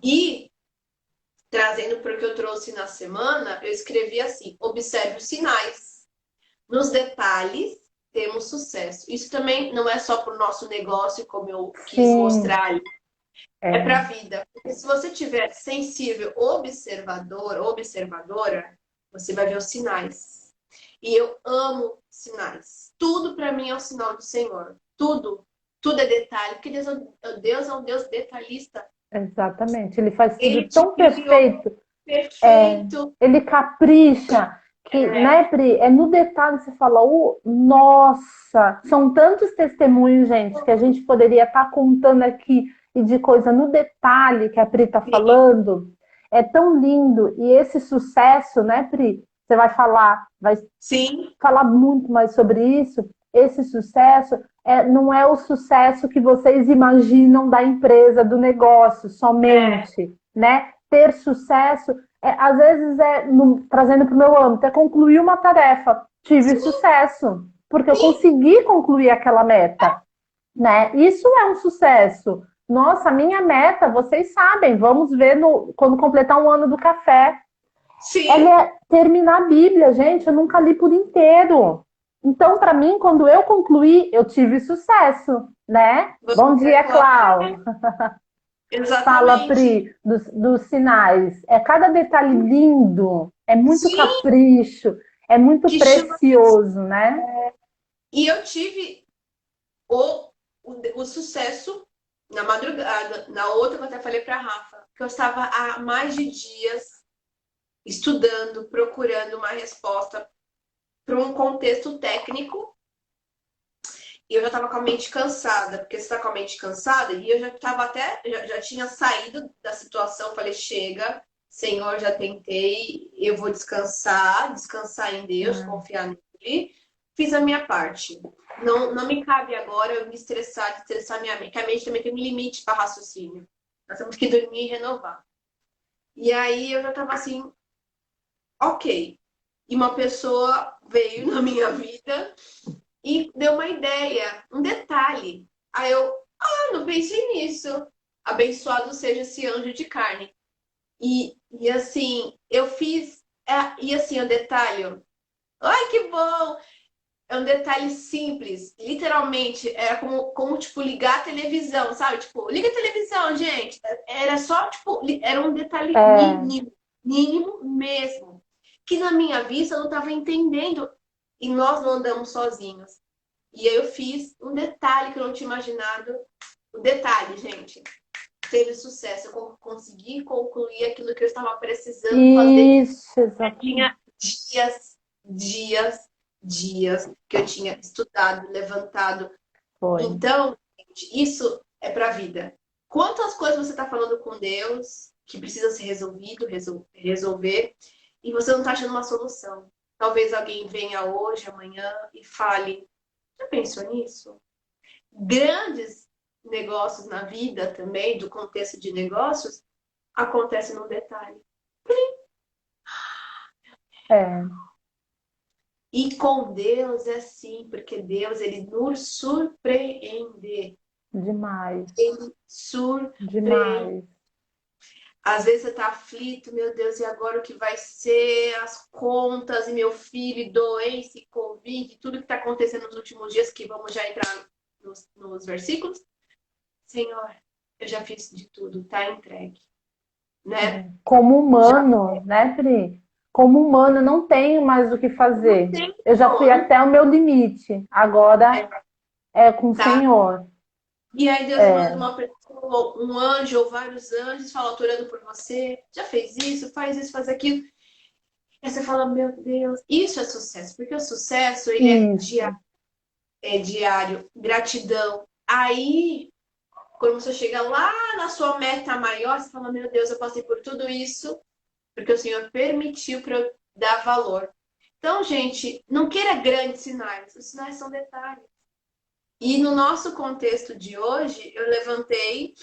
E trazendo para o que eu trouxe na semana, eu escrevi assim: observe os sinais. Nos detalhes, temos sucesso. Isso também não é só para o nosso negócio, como eu quis sim, mostrar ali, é para é, a vida. Porque se você tiver sensível, observador, observadora, você vai ver os sinais. E eu amo sinais. Tudo para mim é um sinal do Senhor. Tudo. Tudo é detalhe. Porque Deus é um Deus detalhista. exatamente. Ele faz tudo Ele te tão criou. perfeito perfeito. Ele capricha, que, né, Pri? É no detalhe, você fala, nossa, são tantos testemunhos, gente, que a gente poderia estar contando aqui, e de coisa no detalhe que a Pri está falando, é tão lindo, e esse sucesso, né, Pri? Você vai Sim, falar muito mais sobre isso. Esse sucesso não é o sucesso que vocês imaginam da empresa, do negócio, é, somente, né? Ter sucesso, às vezes, trazendo para o meu âmbito, é concluir uma tarefa. Tive sim, sucesso, porque eu consegui concluir aquela meta, né? Isso é um sucesso. Nossa, minha meta, vocês sabem, vamos ver quando completar um ano do café. sim. Ela é terminar a Bíblia, gente. Eu nunca li por inteiro. Então, para mim, quando eu concluí, eu tive sucesso, né? Você Bom dia, Clau. Fala, exatamente. Pri, dos sinais. É cada detalhe lindo, é muito Sim, capricho, é muito que chama precioso, né? E eu tive o sucesso na madrugada, na outra que eu até falei para a Rafa, que eu estava há mais de dias estudando, procurando uma resposta para um contexto técnico, e eu já estava com a mente cansada, porque você está com a mente cansada, e eu já estava até, já tinha saído da situação, falei, chega, Senhor, já tentei, eu vou descansar, descansar em Deus, confiar nele, fiz a minha parte. Não me cabe agora eu me estressar minha mente, porque a mente também tem um limite para raciocínio. Nós temos que dormir e renovar. E aí eu já estava assim, ok. E uma pessoa veio na minha vida e deu uma ideia, um detalhe. Aí eu, não pensei nisso. Abençoado seja esse anjo de carne. E assim, eu fiz. E assim, o detalhe. Ai, que bom! É um detalhe simples. Literalmente, era como tipo, ligar a televisão, sabe? Tipo, liga a televisão, gente. Era só, tipo, era um detalhe É, mínimo, mínimo mesmo. Que na minha vista eu não estava entendendo. E nós não andamos sozinhos. E aí eu fiz um detalhe que eu não tinha imaginado. O detalhe, gente, teve sucesso. Eu consegui concluir aquilo que eu estava precisando fazer. isso, Eu exatamente. tinha dias, dias que eu tinha estudado, levantado. Foi. Então, gente, isso é para a vida. Quantas coisas você está falando com Deus que precisa ser resolvido, resolver, e você não está achando uma solução. Talvez alguém venha hoje, amanhã e fale: já pensou nisso? Grandes negócios na vida também, do contexto de negócios, acontece num detalhe. É, E com Deus é assim, porque Deus, ele nos surpreende. demais, Ele surpreende. demais. Às vezes você tá aflito, meu Deus, e agora o que vai ser? As contas, e meu filho, e doença, e Covid, tudo que está acontecendo nos últimos dias, que vamos já entrar nos versículos. Senhor, eu já fiz de tudo, tá entregue, né? Como Já humano, né, Pri? Como humano, eu não tenho mais o que não fazer. tem Eu já fui como. até o meu limite. Agora É, é com o tá? Senhor. E aí Deus manda É, uma pessoa, um anjo ou vários anjos, fala, tô orando por você, já fez isso, faz aquilo. Aí você fala, meu Deus, isso é sucesso, porque o sucesso, ele isso, é diário, gratidão. Aí, quando você chega lá na sua meta maior, você fala, meu Deus, eu passei por tudo isso, porque o Senhor permitiu para eu dar valor. Então, gente, não queira grandes sinais, os sinais são detalhes. E no nosso contexto de hoje, eu levantei.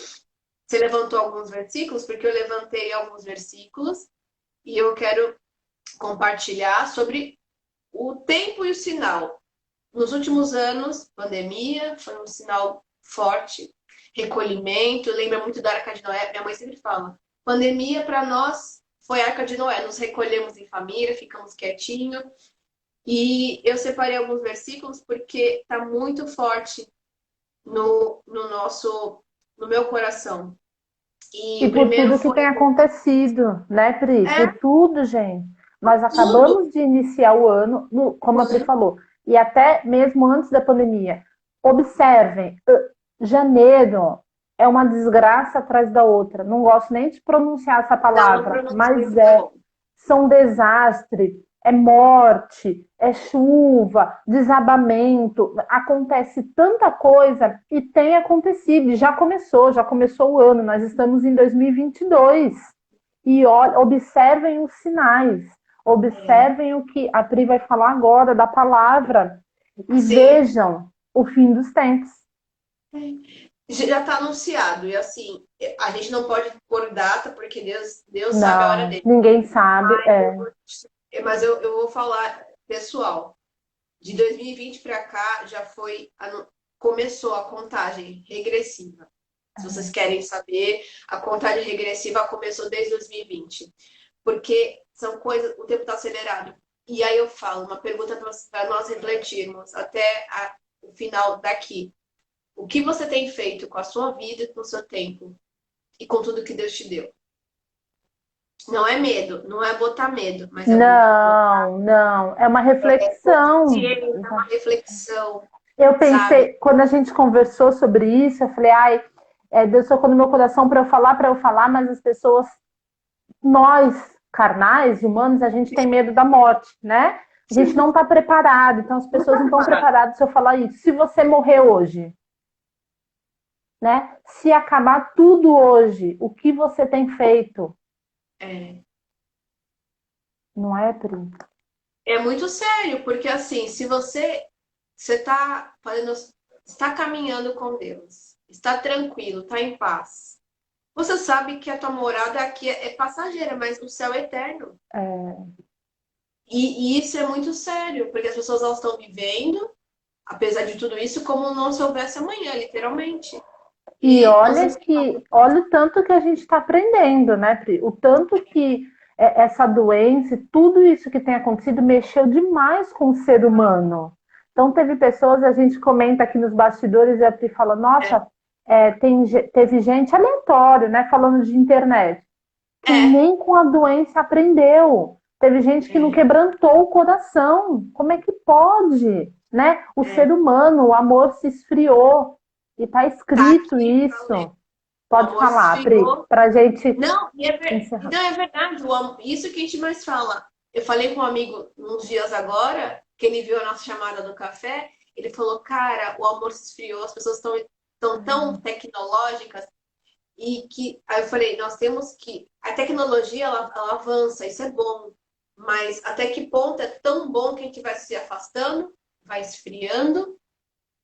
Você levantou alguns versículos, porque eu levantei alguns versículos e eu quero compartilhar sobre o tempo e o sinal. Nos últimos anos, pandemia foi um sinal forte, recolhimento, lembra muito da Arca de Noé. Minha mãe sempre fala: pandemia para nós foi a Arca de Noé. Nos recolhemos em família, ficamos quietinho. E eu separei alguns versículos porque está muito forte no nosso, no meu coração. E e o por primeiro tudo que foi tem acontecido, né, Pri? é Por tudo, gente. Nós tudo. acabamos de iniciar o ano, como a Pri falou, e até mesmo antes da pandemia. Observem, janeiro. é uma desgraça atrás da outra. Não gosto nem de pronunciar essa Não, não palavra, pronunciei, mas tá bom. são desastre, é morte, é chuva, desabamento, acontece tanta coisa e tem acontecido, e já começou o ano, nós estamos em 2022 e observem os sinais, É. observem o que a Pri vai falar agora da palavra e Sim, vejam o fim dos tempos. já está anunciado. E assim, a gente não pode pôr data, porque Deus sabe a hora Não, dele. ninguém sabe. Mas eu vou falar, pessoal, de 2020 para cá já foi, começou a contagem regressiva. Se vocês querem saber, a contagem regressiva começou desde 2020. Porque são coisas, o tempo está acelerado. E aí eu falo, uma pergunta para nós refletirmos até o final daqui. O que você tem feito com a sua vida e com o seu tempo? E com tudo que Deus te deu? Não é medo, não é botar medo, mas é botar Não, não, é uma reflexão. consciência, é uma reflexão, Eu sabe? pensei, quando a gente conversou sobre isso, eu falei, ai, Deus tocou no meu coração para eu falar, mas as pessoas, nós, carnais, humanos, a gente tem medo da morte, né? A gente não está preparado, então as Não pessoas tá não estão preparado. preparadas se eu falar isso. Se você morrer hoje, né? Se acabar tudo hoje, o que você tem feito? É, Não é, Pri? é muito sério, porque assim, se você está fazendo, está caminhando com Deus, está tranquilo, está em paz. Você sabe que a tua morada aqui é passageira, mas o céu é eterno. É. E isso é muito sério, porque as pessoas elas estão vivendo, apesar de tudo isso, como não se houvesse amanhã, literalmente. E E não sei olha se que, olha o tanto que a gente está aprendendo, né, Pri? O tanto que essa doença, e tudo isso que tem acontecido, mexeu demais com o ser humano. Então, teve pessoas, a gente comenta aqui nos bastidores, e a Pri fala, nossa, teve gente aleatório, né, falando de internet, que é, nem com a doença aprendeu. Teve gente que não é, quebrantou o coração. Como é que pode? Né? O é. ser humano, o amor se esfriou. E está Tá escrito aqui pra ler. isso. O Pode amor se falar, Pri, esfriou. para a gente Não, encerrar. não, é verdade. Isso que a gente mais fala. Eu falei com um amigo uns dias agora, que ele viu a nossa chamada do café, ele falou, cara, o amor se esfriou, as pessoas estão tão tecnológicas e que aí eu falei, nós temos que a tecnologia ela avança, isso é bom, mas até que ponto é tão bom que a gente vai se afastando, vai esfriando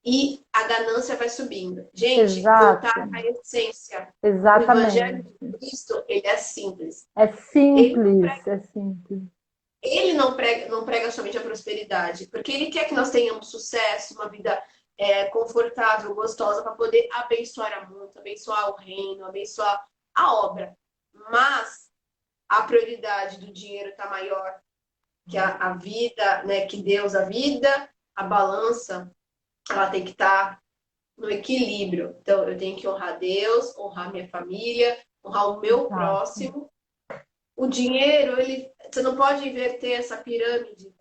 e a ganância vai subindo. Gente, voltar Exato, à essência. O evangelho exatamente. de Cristo, ele é simples. É Ele simples, é simples. ele não prega somente a prosperidade, porque ele quer que nós tenhamos sucesso, uma vida confortável, gostosa, para poder abençoar a mundo, abençoar o reino, abençoar a obra. Mas a prioridade do dinheiro está maior que a vida, né? Que Deus, a vida, a balança, ela tem que estar no equilíbrio. Então, eu tenho que honrar Deus, honrar minha família, honrar o meu Exato. próximo. O dinheiro, você não pode inverter essa pirâmide.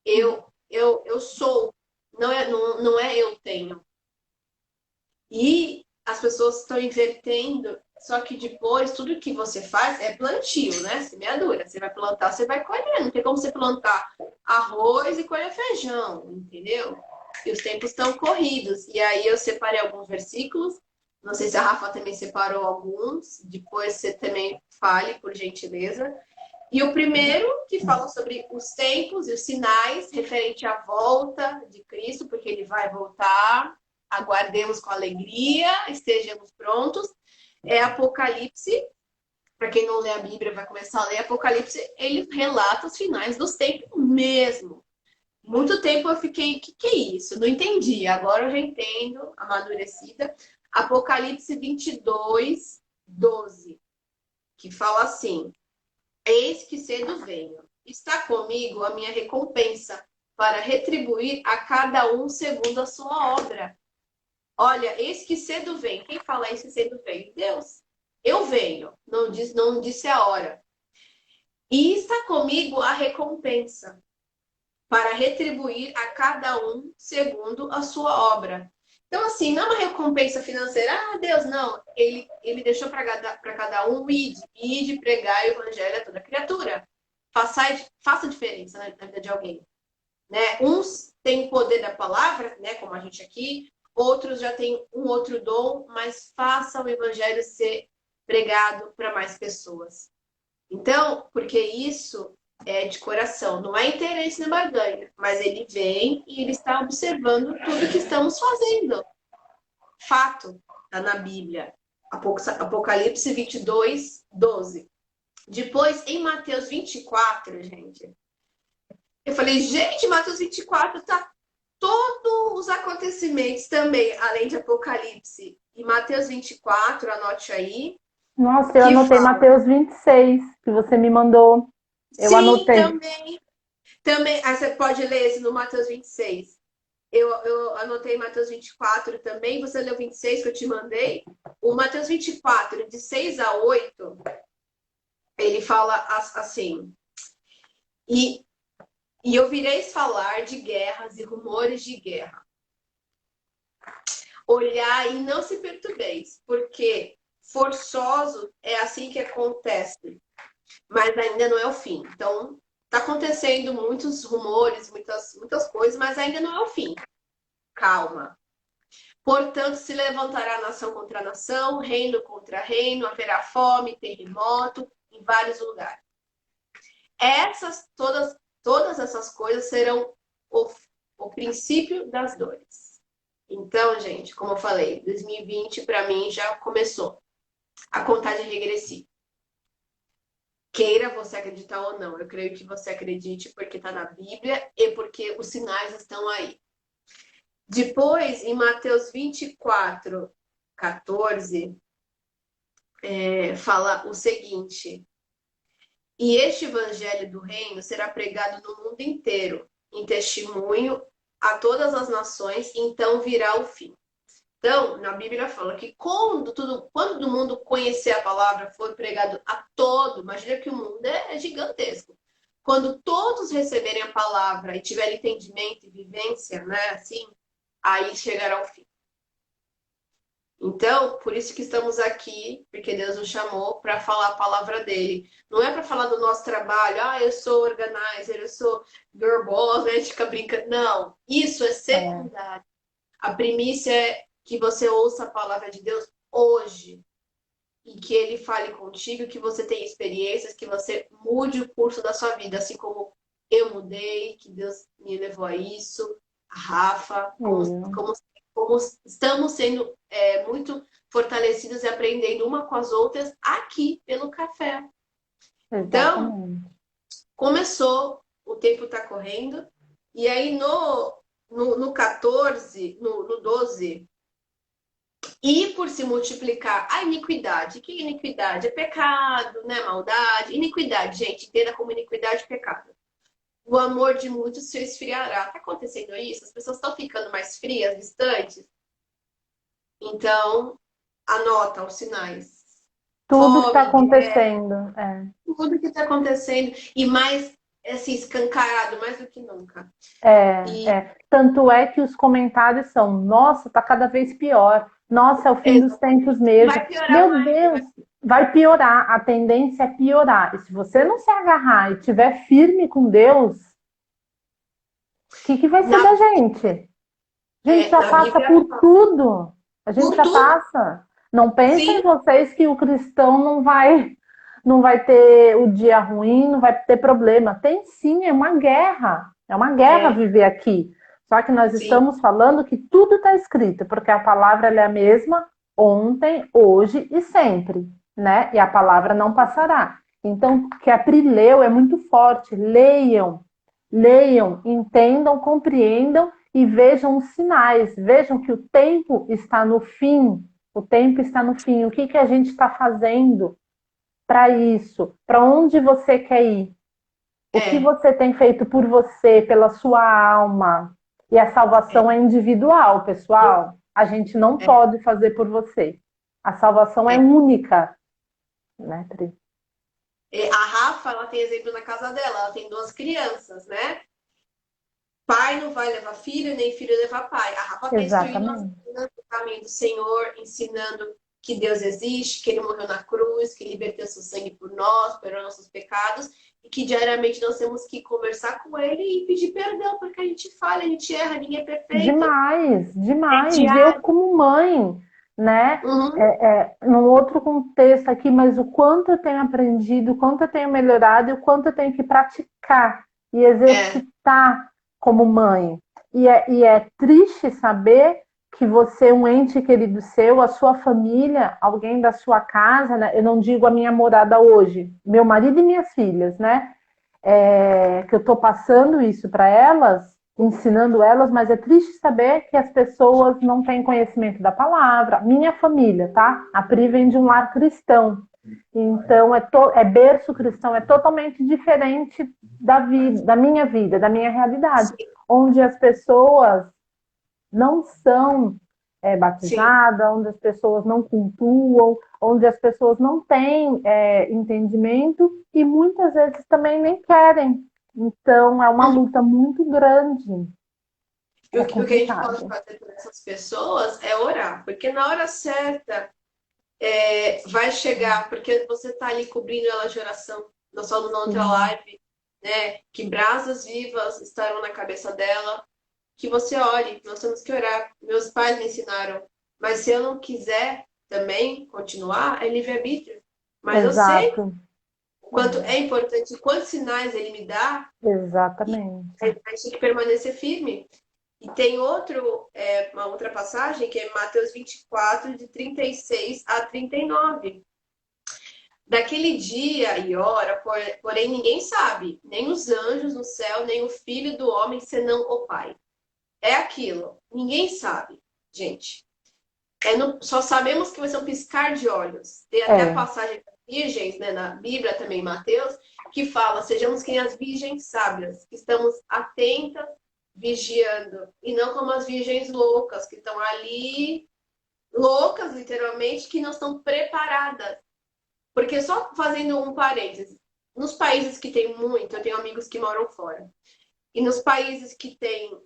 Eu sou, não é eu tenho. E as pessoas estão invertendo, só que depois tudo que você faz é plantio, né? Semeadura. Você vai plantar, você vai colher. Não tem como você plantar arroz e colher feijão, entendeu? E os tempos estão corridos. E aí eu separei alguns versículos. Não sei se a Rafa também separou alguns. Depois você também fale, por gentileza. E o primeiro, que fala sobre os tempos e os sinais referente à volta de Cristo, porque ele vai voltar. Aguardemos com alegria, estejamos prontos. É Apocalipse. Para quem não lê a Bíblia, vai começar a ler Apocalipse. Ele relata os finais dos tempos mesmo. Muito tempo eu fiquei, que é isso? Não entendi. Agora eu já entendo, amadurecida. Apocalipse 22, 12, que fala assim: Eis que cedo venho. Está comigo a minha recompensa para retribuir a cada um segundo a sua obra. Olha, eis que cedo vem. Quem fala eis que cedo vem? Deus. Eu venho. Não disse a hora. E está comigo a recompensa para retribuir a cada um segundo a sua obra. Então, assim, não é uma recompensa financeira. Ah, Deus, não. Ele deixou para cada um ide pregar o evangelho a toda criatura. Faça diferença na vida de alguém. Né? Uns têm o poder da palavra, né? Como a gente aqui. Outros já têm um outro dom, mas faça o evangelho ser pregado para mais pessoas. Então, porque isso é de coração, não é interesse na barganha, mas ele vem e ele está observando tudo que estamos fazendo. Fato, está na Bíblia. Apocalipse 22, 12. Depois, em Mateus 24, gente, eu falei, gente, Mateus 24 tá todos os acontecimentos também, além de Apocalipse. E Mateus 24, anote aí. Nossa, eu anotei fala... Mateus 26, que você me mandou. Eu Sim, anotei. Também. Aí você pode ler esse no Mateus 26. Eu anotei Mateus 24 também. Você leu 26 que eu te mandei. O Mateus 24, de 6 a 8, ele fala assim. E ouvireis falar de guerras e rumores de guerra. Olhai e não se perturbeis, porque forçoso é assim que acontece, mas ainda não é o fim. Então, está acontecendo muitos rumores, muitas coisas, mas ainda não é o fim. Calma. Portanto, se levantará nação contra nação, reino contra reino, haverá fome, terremoto em vários lugares. Todas essas coisas serão o princípio das dores. Então, gente, como eu falei, 2020 para mim já começou a contagem regressiva. Queira você acreditar ou não, eu creio que você acredite porque está na Bíblia e porque os sinais estão aí. Depois, em Mateus 24, 14, fala o seguinte: e este evangelho do reino será pregado no mundo inteiro, em testemunho a todas as nações, então virá o fim. Então, na Bíblia fala que quando o mundo conhecer a palavra, for pregado a todo, imagina que o mundo é gigantesco. Quando todos receberem a palavra e tiverem entendimento e vivência, né, assim, aí chegará o fim. Então, por isso que estamos aqui, porque Deus nos chamou para falar a palavra dele. Não é para falar do nosso trabalho, eu sou organizer, eu sou girl boss, né, fica brincando. Não, isso é secundário. A primícia é que você ouça a palavra de Deus hoje e que ele fale contigo, que você tenha experiências, que você mude o curso da sua vida, assim como eu mudei, que Deus me levou a isso, a Rafa, como estamos sendo muito fortalecidas e aprendendo uma com as outras aqui pelo café. Exatamente. Então, começou, o tempo está correndo, e aí no 14, no 12, e por se multiplicar a iniquidade. Que iniquidade? É pecado, né? Maldade. Iniquidade, gente, entenda como iniquidade e pecado. O amor de muitos se esfriará. Está acontecendo isso? As pessoas estão ficando mais frias, distantes? Então, anota os sinais. Tudo que está acontecendo. Tudo que está acontecendo. E mais, assim, escancarado, mais do que nunca. Tanto é que os comentários são: nossa, está cada vez pior. Nossa, é o fim dos tempos mesmo. Vai piorar Meu mais, Deus, vai piorar. A tendência é piorar. E se você não se agarrar e estiver firme com Deus, o que vai ser da gente? A gente já passa por tudo. A gente já passa. Não pensem vocês que o cristão não vai ter o dia ruim, não vai ter problema. Tem sim, é uma guerra. É uma guerra viver aqui. Só que nós estamos falando que tudo está escrito, porque a palavra ela é a mesma ontem, hoje e sempre, né? E a palavra não passará. Então, o que a Pri leu é muito forte. Leiam, entendam, compreendam e vejam os sinais. Vejam que o tempo está no fim. O tempo está no fim. O que a gente está fazendo para isso? Para onde você quer ir? O que você tem feito por você, pela sua alma? E a salvação é individual, pessoal. A gente não pode fazer por você. A salvação é única. Né, Pri? A Rafa, ela tem exemplo na casa dela. Ela tem 2 crianças, né? pai não vai levar filho, nem filho levar pai. A Rafa está instruindo nós Exatamente. ensinando o caminho do Senhor, ensinando que Deus existe, que Ele morreu na cruz, que Ele verteu seu sangue por nós, pelos nossos pecados, e que diariamente nós temos que conversar com Ele e pedir perdão, porque a gente falha, a gente erra, ninguém é perfeito. Demais, É demais. Eu, diário. como mãe, né? Uhum. Num outro contexto aqui, mas o quanto eu tenho aprendido, o quanto eu tenho melhorado e o quanto eu tenho que praticar e É, exercitar como mãe. E é triste saber que você, um ente querido seu, a sua família, alguém da sua casa, né? Eu não digo a minha morada hoje, meu marido e minhas filhas, né? Que eu estou passando isso para elas, ensinando elas, mas é triste saber que as pessoas não têm conhecimento da palavra. Minha família, tá? A Pri vem de um lar cristão. Então, é berço cristão, é totalmente diferente da vida, da minha vida, da minha realidade, sim, onde as pessoas não são sim. batizadas, onde as pessoas não cultuam, onde as pessoas não têm entendimento e muitas vezes também nem querem. Então, é uma luta muito grande, E é o que a gente pode complicado. fazer por essas pessoas é orar, porque na hora certa vai chegar, porque você está ali cobrindo ela de oração. Nós falamos na outra Sim, live, né? Que brasas vivas estarão na cabeça dela, que você ore, nós temos que orar. Meus pais me ensinaram, mas se eu não quiser também continuar, é livre-arbítrio. Mas eu sei exato, o quanto é importante, quantos sinais ele me dá, e a exatamente. gente tem que permanecer firme. E tem uma outra passagem que é Mateus 24, de 36 a 39. Daquele dia e hora, porém ninguém sabe, nem os anjos no céu, nem o filho do homem, senão o Pai. É aquilo, ninguém sabe, gente. Só sabemos que vai ser um piscar de olhos. Tem até a É, passagem das virgens, né, na Bíblia também, em Mateus, que fala: sejamos que nem as virgens sábias, que estamos atentas, vigiando, e não como as virgens loucas, que estão ali, loucas, literalmente, que não estão preparadas. Porque só fazendo um parênteses, nos países que tem muito, eu tenho amigos que moram fora, e nos países que tem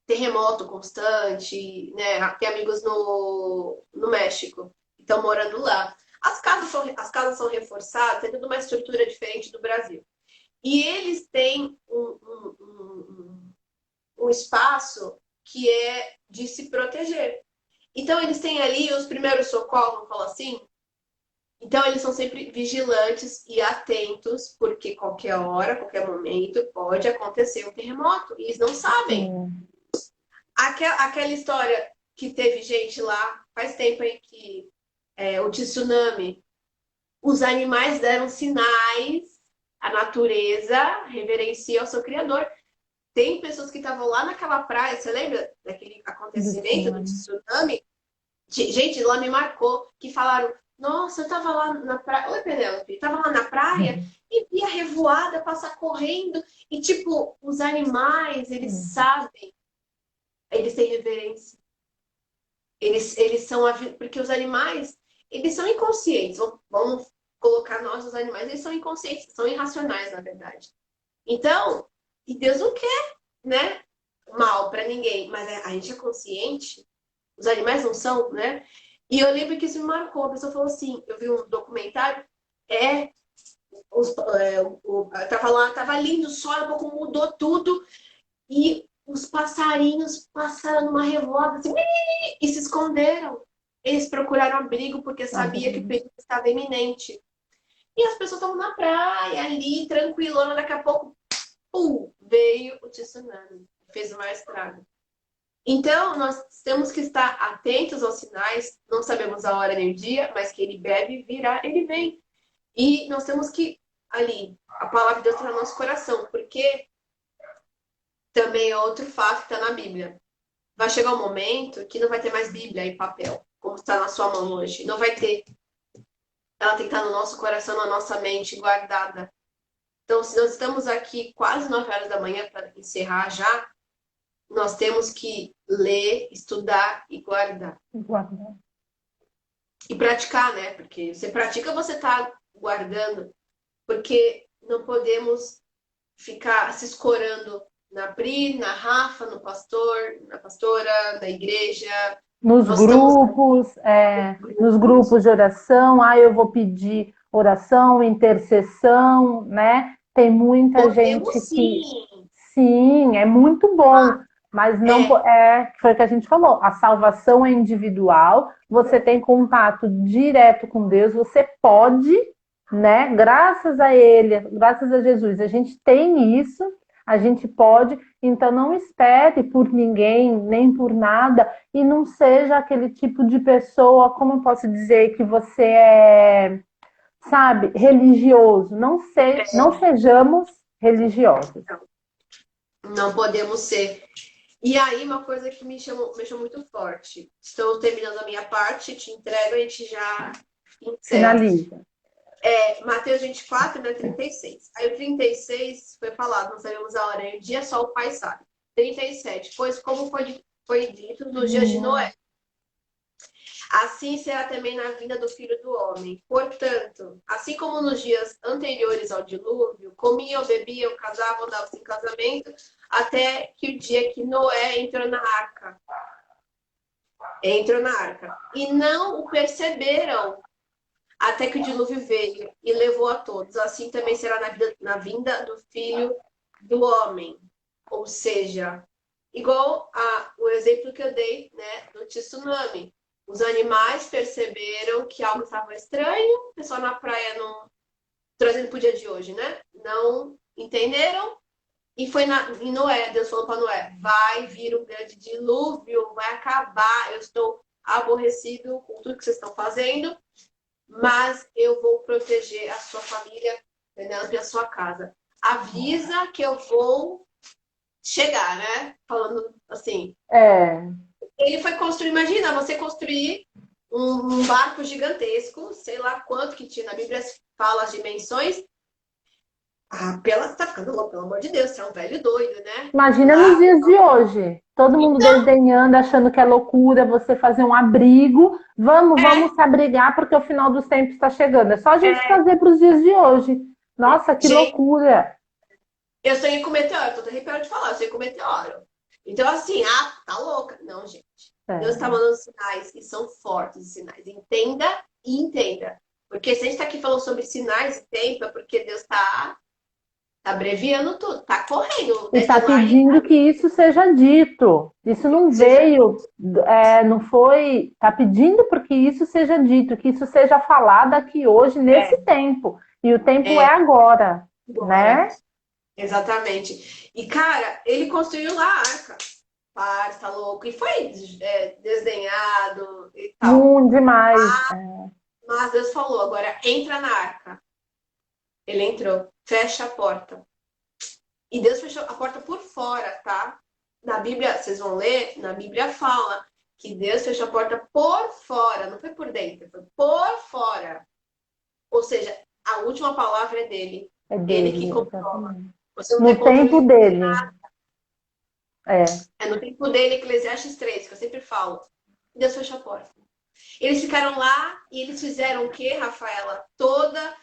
terremoto constante, né? Tem amigos no México que estão morando lá. As casas são reforçadas, tem tudo uma estrutura diferente do Brasil. E eles têm um espaço que é de se proteger. Então, eles têm ali os primeiros socorros, vamos falar assim. Então, eles são sempre vigilantes e atentos, porque qualquer hora, qualquer momento, pode acontecer um terremoto. E eles não sabem. sim, Aquela história que teve gente lá, faz tempo aí que o tsunami, os animais deram sinais, a natureza reverencia o seu criador. Tem pessoas que estavam lá naquela praia, você lembra daquele do acontecimento do tsunami. tsunami? Gente, lá me marcou, que falaram, nossa, eu tava lá na praia, oi Penélope, tava lá na praia e vi a revoada passar correndo, e tipo, os animais, eles sabem, eles têm reverência. Eles são. Porque os animais, eles são inconscientes. Vamos colocar nós, os animais, eles são inconscientes, são irracionais, na verdade. Então, e Deus não quer, né? Mal para ninguém, mas a gente é consciente, os animais não são, né? E eu lembro que isso me marcou. A pessoa falou assim: eu vi um documentário, é. Tava lá, tava lindo o sol, um pouco mudou tudo, e os passarinhos passaram numa revolta assim, e se esconderam. Eles procuraram abrigo porque sabia que o perigo estava iminente. E as pessoas estavam na praia, ali, tranquilona, daqui a pouco, veio o tsunami. Fez o maior estrago. Então, nós temos que estar atentos aos sinais, não sabemos a hora nem o dia, mas que ele deve virá, ele vem. E nós temos que, ali, a palavra de Deus está no nosso coração, porque também é outro fato que está na Bíblia. Vai chegar um momento que não vai ter mais Bíblia em papel, como está na sua mão hoje. Não vai ter. Ela tem que estar no nosso coração, na nossa mente, guardada. Então, se nós estamos aqui quase 9 horas da manhã para encerrar já, nós temos que ler, estudar e guardar. Guarda. E praticar, né? Porque você pratica, você está guardando. Porque não podemos ficar se escorando na Pri, na Rafa, no pastor, na pastora, na igreja. Nos Nós estamos nos grupos de oração, eu vou pedir oração, intercessão, né? Tem muita gente podemos que, sim. sim, é muito bom, mas não É, foi o que a gente falou, a salvação é individual, você tem contato direto com Deus, você pode, né? Graças a Ele, graças a Jesus, a gente tem isso, a gente pode, então não espere por ninguém, nem por nada, e não seja aquele tipo de pessoa, como eu posso dizer, que você é, sabe, religioso. Não sejamos religiosos. não podemos ser. E aí, uma coisa que me chamou muito forte. Estou terminando a minha parte, te entrego, a gente já encerra. Finaliza. Mateus 24, né, 36. Aí o 36 foi falado, não sabemos a hora e o dia, só o Pai sabe. 37, pois como foi dito nos dias de Noé, assim será também na vinda do Filho do Homem. Portanto, assim como nos dias anteriores ao dilúvio, comiam, bebiam, casavam, davam-se em casamento, até que o dia que Noé entrou na arca. Entrou na arca. E não o perceberam até que o dilúvio veio e levou a todos. Assim também será na vinda do Filho do Homem. Ou seja, igual o exemplo que eu dei, né, do tsunami. Os animais perceberam que algo estava estranho, o pessoal na praia não, trazendo para o dia de hoje, né? Não entenderam. E foi em Noé, Deus falou para Noé: vai vir um grande dilúvio, vai acabar. Eu estou aborrecido com tudo que vocês estão fazendo, mas eu vou proteger a sua família, Penélope, e a sua casa. Avisa que eu vou chegar, né? Falando assim. Ele foi construir, imagina, você construir um barco gigantesco, sei lá quanto que tinha na Bíblia, fala as dimensões. Pela tá ficando louco, pelo amor de Deus, você é um velho doido, né? Imagina nos Lá, dias de hoje. Todo mundo então, desdenhando, achando que é loucura você fazer um abrigo. Vamos se abrigar porque o final dos tempos está chegando. É só a gente trazer para os dias de hoje. Nossa, que gente, loucura! eu sonhei com meteoro, tô arrepiada de falar, eu sonhei com meteoro. Então, assim, tá louca. Não, gente. Deus está mandando sinais e são fortes os sinais. Entenda e entenda. Porque se a gente está aqui falando sobre sinais e tempo, é porque Deus está abreviando tudo, tá correndo. O E está deadline pedindo que isso seja dito. Isso não veio, não foi. Está pedindo porque isso seja dito, que isso seja falado aqui hoje, nesse tempo. E o tempo é agora, né? Exatamente. E, cara, ele construiu lá a arca. Para, tá louco. E foi desdenhado e tal. Demais. Mas Deus falou, agora entra na arca. Ele entrou, fecha a porta. E Deus fechou a porta por fora, tá? Na Bíblia, vocês vão ler, na Bíblia fala que Deus fechou a porta por fora, não foi por dentro, foi por fora. Ou seja, a última palavra é dele. É Ele dele, que controla. exatamente. Você não tem No tempo controle de dele. nada. É no tempo dele, Eclesiastes 3, que eu sempre falo. Deus fechou a porta. Eles ficaram lá e eles fizeram o quê, Rafaela? Toda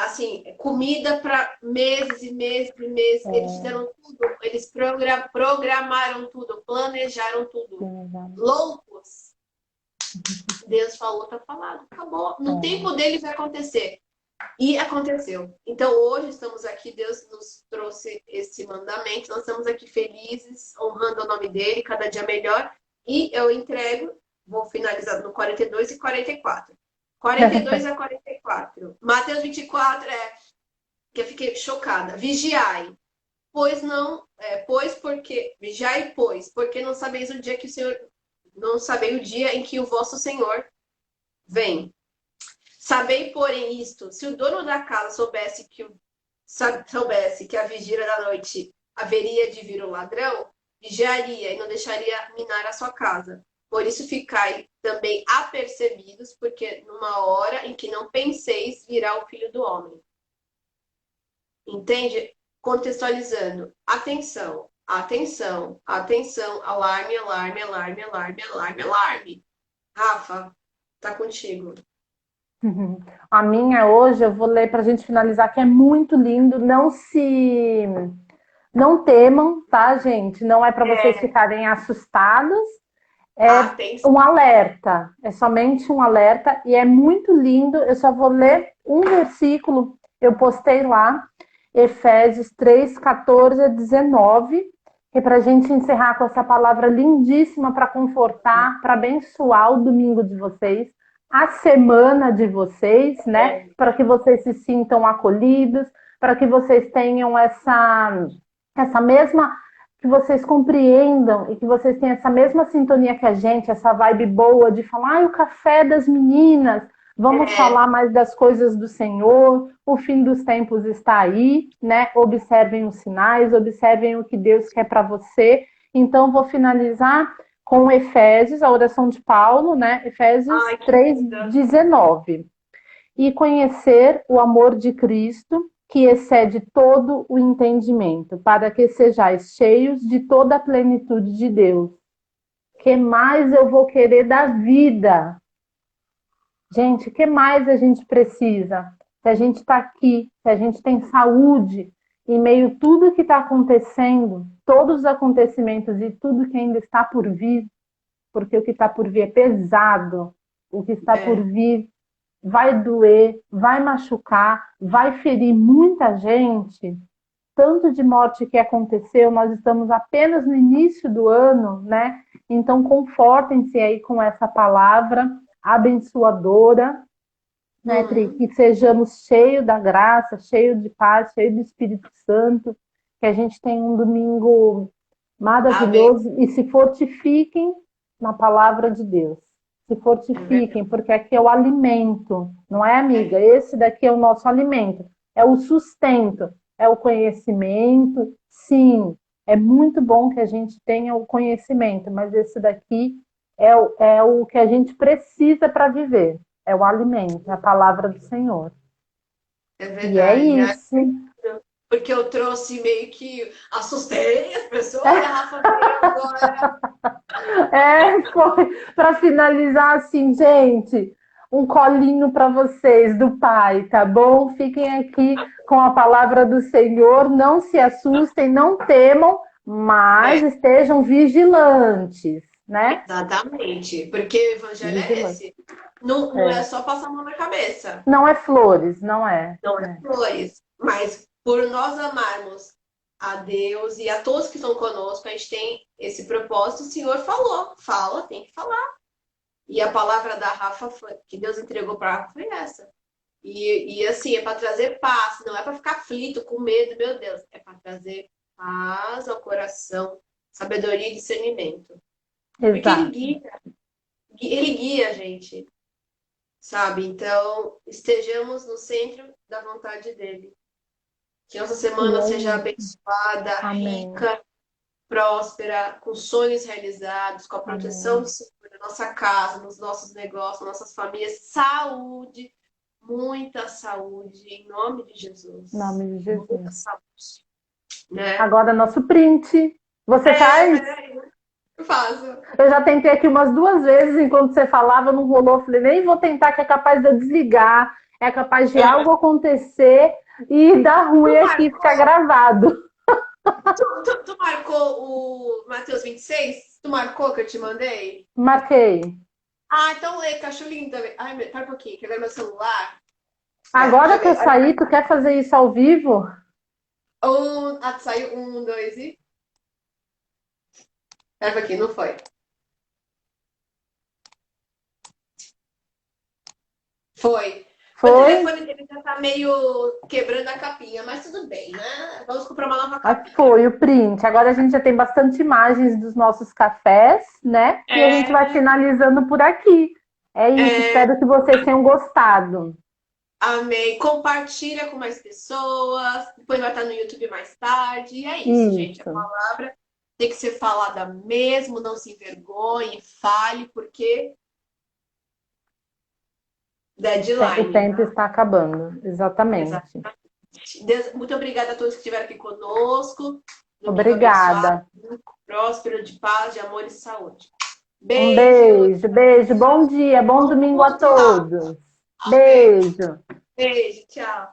assim, comida para meses e meses e meses. Eles fizeram tudo, eles programaram tudo, planejaram tudo. Loucos. Deus falou, tá falado, acabou. No tempo dele vai acontecer. E aconteceu. Então hoje estamos aqui, Deus nos trouxe esse mandamento, nós estamos aqui felizes, honrando o nome dele, cada dia melhor. E eu entrego, vou finalizar no 42 e 44. 42 a 44. Mateus 24 que eu fiquei chocada. Vigiai, porque não sabeis o dia que o Senhor, não sabeis o dia em que o vosso Senhor vem. Sabei, porém, isto, se o dono da casa soubesse que a vigília da noite haveria de vir o ladrão, vigiaria e não deixaria minar a sua casa. Por isso ficai também apercebidos, porque numa hora em que não penseis, virá o Filho do Homem. Entende? Contextualizando. Atenção, atenção, atenção, alarme, alarme, alarme, alarme, alarme, alarme. Rafa, tá contigo. A minha hoje, eu vou ler para a gente finalizar, que é muito lindo. Não temam, tá, gente? Não é para vocês ficarem assustados. Tem Um alerta, é somente um alerta e é muito lindo. Eu só vou ler um versículo, eu postei lá, Efésios 3, 14 a 19, que é para a gente encerrar com essa palavra lindíssima para confortar, para abençoar o domingo de vocês, a semana de vocês, né? Para que vocês se sintam acolhidos, para que vocês tenham essa mesma, que vocês compreendam e que vocês tenham essa mesma sintonia que a gente, essa vibe boa de falar, o café das meninas, vamos falar mais das coisas do Senhor, o fim dos tempos está aí, né? Observem os sinais, observem o que Deus quer para você. Então, vou finalizar com Efésios, a oração de Paulo, né? Efésios 3:19. E conhecer o amor de Cristo, que excede todo o entendimento, para que sejais cheios de toda a plenitude de Deus. Que mais eu vou querer da vida? Gente, o que mais a gente precisa? Se a gente está aqui, se a gente tem saúde, em meio a tudo que está acontecendo, todos os acontecimentos e tudo que ainda está por vir, porque o que está por vir é pesado, o que está por vir vai doer, vai machucar, vai ferir muita gente. Tanto de morte que aconteceu, nós estamos apenas no início do ano, né? Então, confortem-se aí com essa palavra abençoadora, né, Tri? Que sejamos cheios da graça, cheios de paz, cheios do Espírito Santo, que a gente tenha um domingo maravilhoso. E se fortifiquem na palavra de Deus. Se fortifiquem, porque aqui é o alimento, não é, amiga? Esse daqui é o nosso alimento, é o sustento, é o conhecimento. Sim, é muito bom que a gente tenha o conhecimento, mas esse daqui é o que a gente precisa para viver, é o alimento, é a palavra do Senhor. É verdade. E é isso. Porque eu trouxe meio que assustei as pessoas, a Rafa veio agora. Foi para finalizar assim, gente, um colinho para vocês do Pai, tá bom? Fiquem aqui com a palavra do Senhor, não se assustem, não temam, mas estejam vigilantes, né? Exatamente, porque o evangelho é esse. Não é só passar a mão na cabeça. Não é flores, não é. Não é flores, mas por nós amarmos a Deus e a todos que estão conosco, a gente tem esse propósito. O Senhor fala, tem que falar. E a palavra da Rafa que Deus entregou para a Rafa foi essa. E assim, é para trazer paz, não é para ficar aflito, com medo, meu Deus. É para trazer paz ao coração, sabedoria e discernimento. Porque ele guia a gente, sabe? Então, estejamos no centro da vontade dele. Que nossa semana seja abençoada, rica, próspera, com sonhos realizados, com a proteção do Senhor na nossa casa, nos nossos negócios, nas nossas famílias. Saúde, muita saúde, em nome de Jesus. Em nome de Jesus. Muita saúde. Né? Agora, nosso print. Você faz? Eu faço. Eu já tentei aqui umas 2 vezes, enquanto você falava, não rolou. Falei, nem vou tentar, que é capaz de eu desligar, é capaz de algo acontecer e dar ruim aqui, ficar gravado. Tu marcou o Mateus 26? Tu marcou que eu te mandei? Marquei. Então lê, que eu acho lindo também. Ai, pera um pouquinho, que agora meu celular. Agora que eu saí, tu quer fazer isso ao vivo? Saiu 1, 2 e... Pera um pouquinho, não foi. Foi. O telefone dele já tá meio quebrando a capinha, mas tudo bem, né? Vamos comprar uma nova capinha. Foi o print. Agora a gente já tem bastante imagens dos nossos cafés, né? E a gente vai finalizando por aqui. É isso, espero que vocês tenham gostado. Amei. Compartilha com mais pessoas. Depois vai estar no YouTube mais tarde. E é isso, gente. A palavra tem que ser falada mesmo, não se envergonhe, fale, porque... deadline. O tempo está acabando, exatamente. Deus, muito obrigada a todos que estiveram aqui conosco. Obrigada. Próspero, de paz, de amor e saúde. Beijo. Beijo. Bom dia, bom domingo a todos. Beijo. Beijo, tchau.